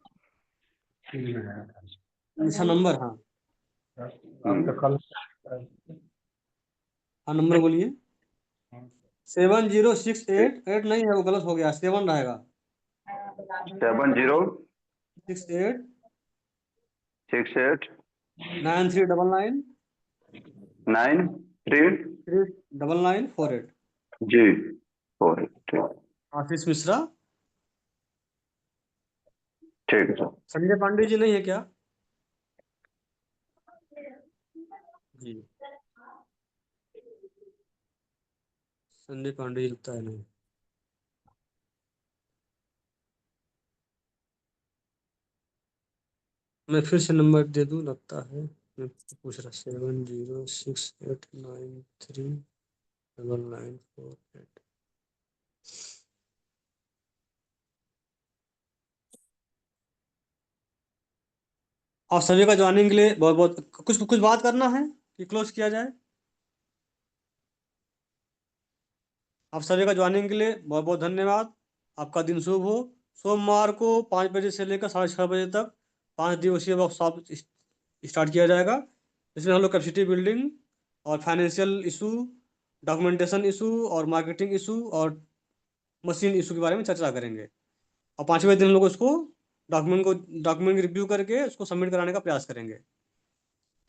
Speaker 7: अच्छा नंबर, हाँ हाँ, नंबर बोलिए। 7068 नहीं है, वो गलत हो गया, 7 रहेगा।
Speaker 5: 7068
Speaker 7: 9399 39948।
Speaker 5: जी 48।
Speaker 7: आशीष मिश्रा।
Speaker 5: ठीक है सर।
Speaker 7: संजय पांडे जी नहीं है क्या? जी, संजय पांडे जी लगता है नहीं। मैं फिर से नंबर दे दूं, लगता है मैं पूछ रहा। 7068939948। और सभी का ज्वाइनिंग के लिए बहुत बहुत कुछ बात करना है कि क्लोज किया जाए? आप सभी का ज्वाइनिंग के लिए बहुत बहुत धन्यवाद। आपका दिन शुभ हो। सोमवार को 5 बजे से लेकर 6:30 बजे तक 5 दिवसीय वर्कशॉप स्टार्ट किया जाएगा। इसमें हम लोग कैपेसिटी बिल्डिंग और फाइनेंशियल इशू, डॉक्यूमेंटेशन इशू और मार्केटिंग इशू और मशीन इशू के बारे में चर्चा करेंगे। और 5वें दिन हम लोग उसको डॉक्यूमेंट रिव्यू करके उसको सबमिट कराने का प्रयास करेंगे।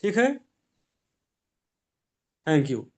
Speaker 7: ठीक है, थैंक यू।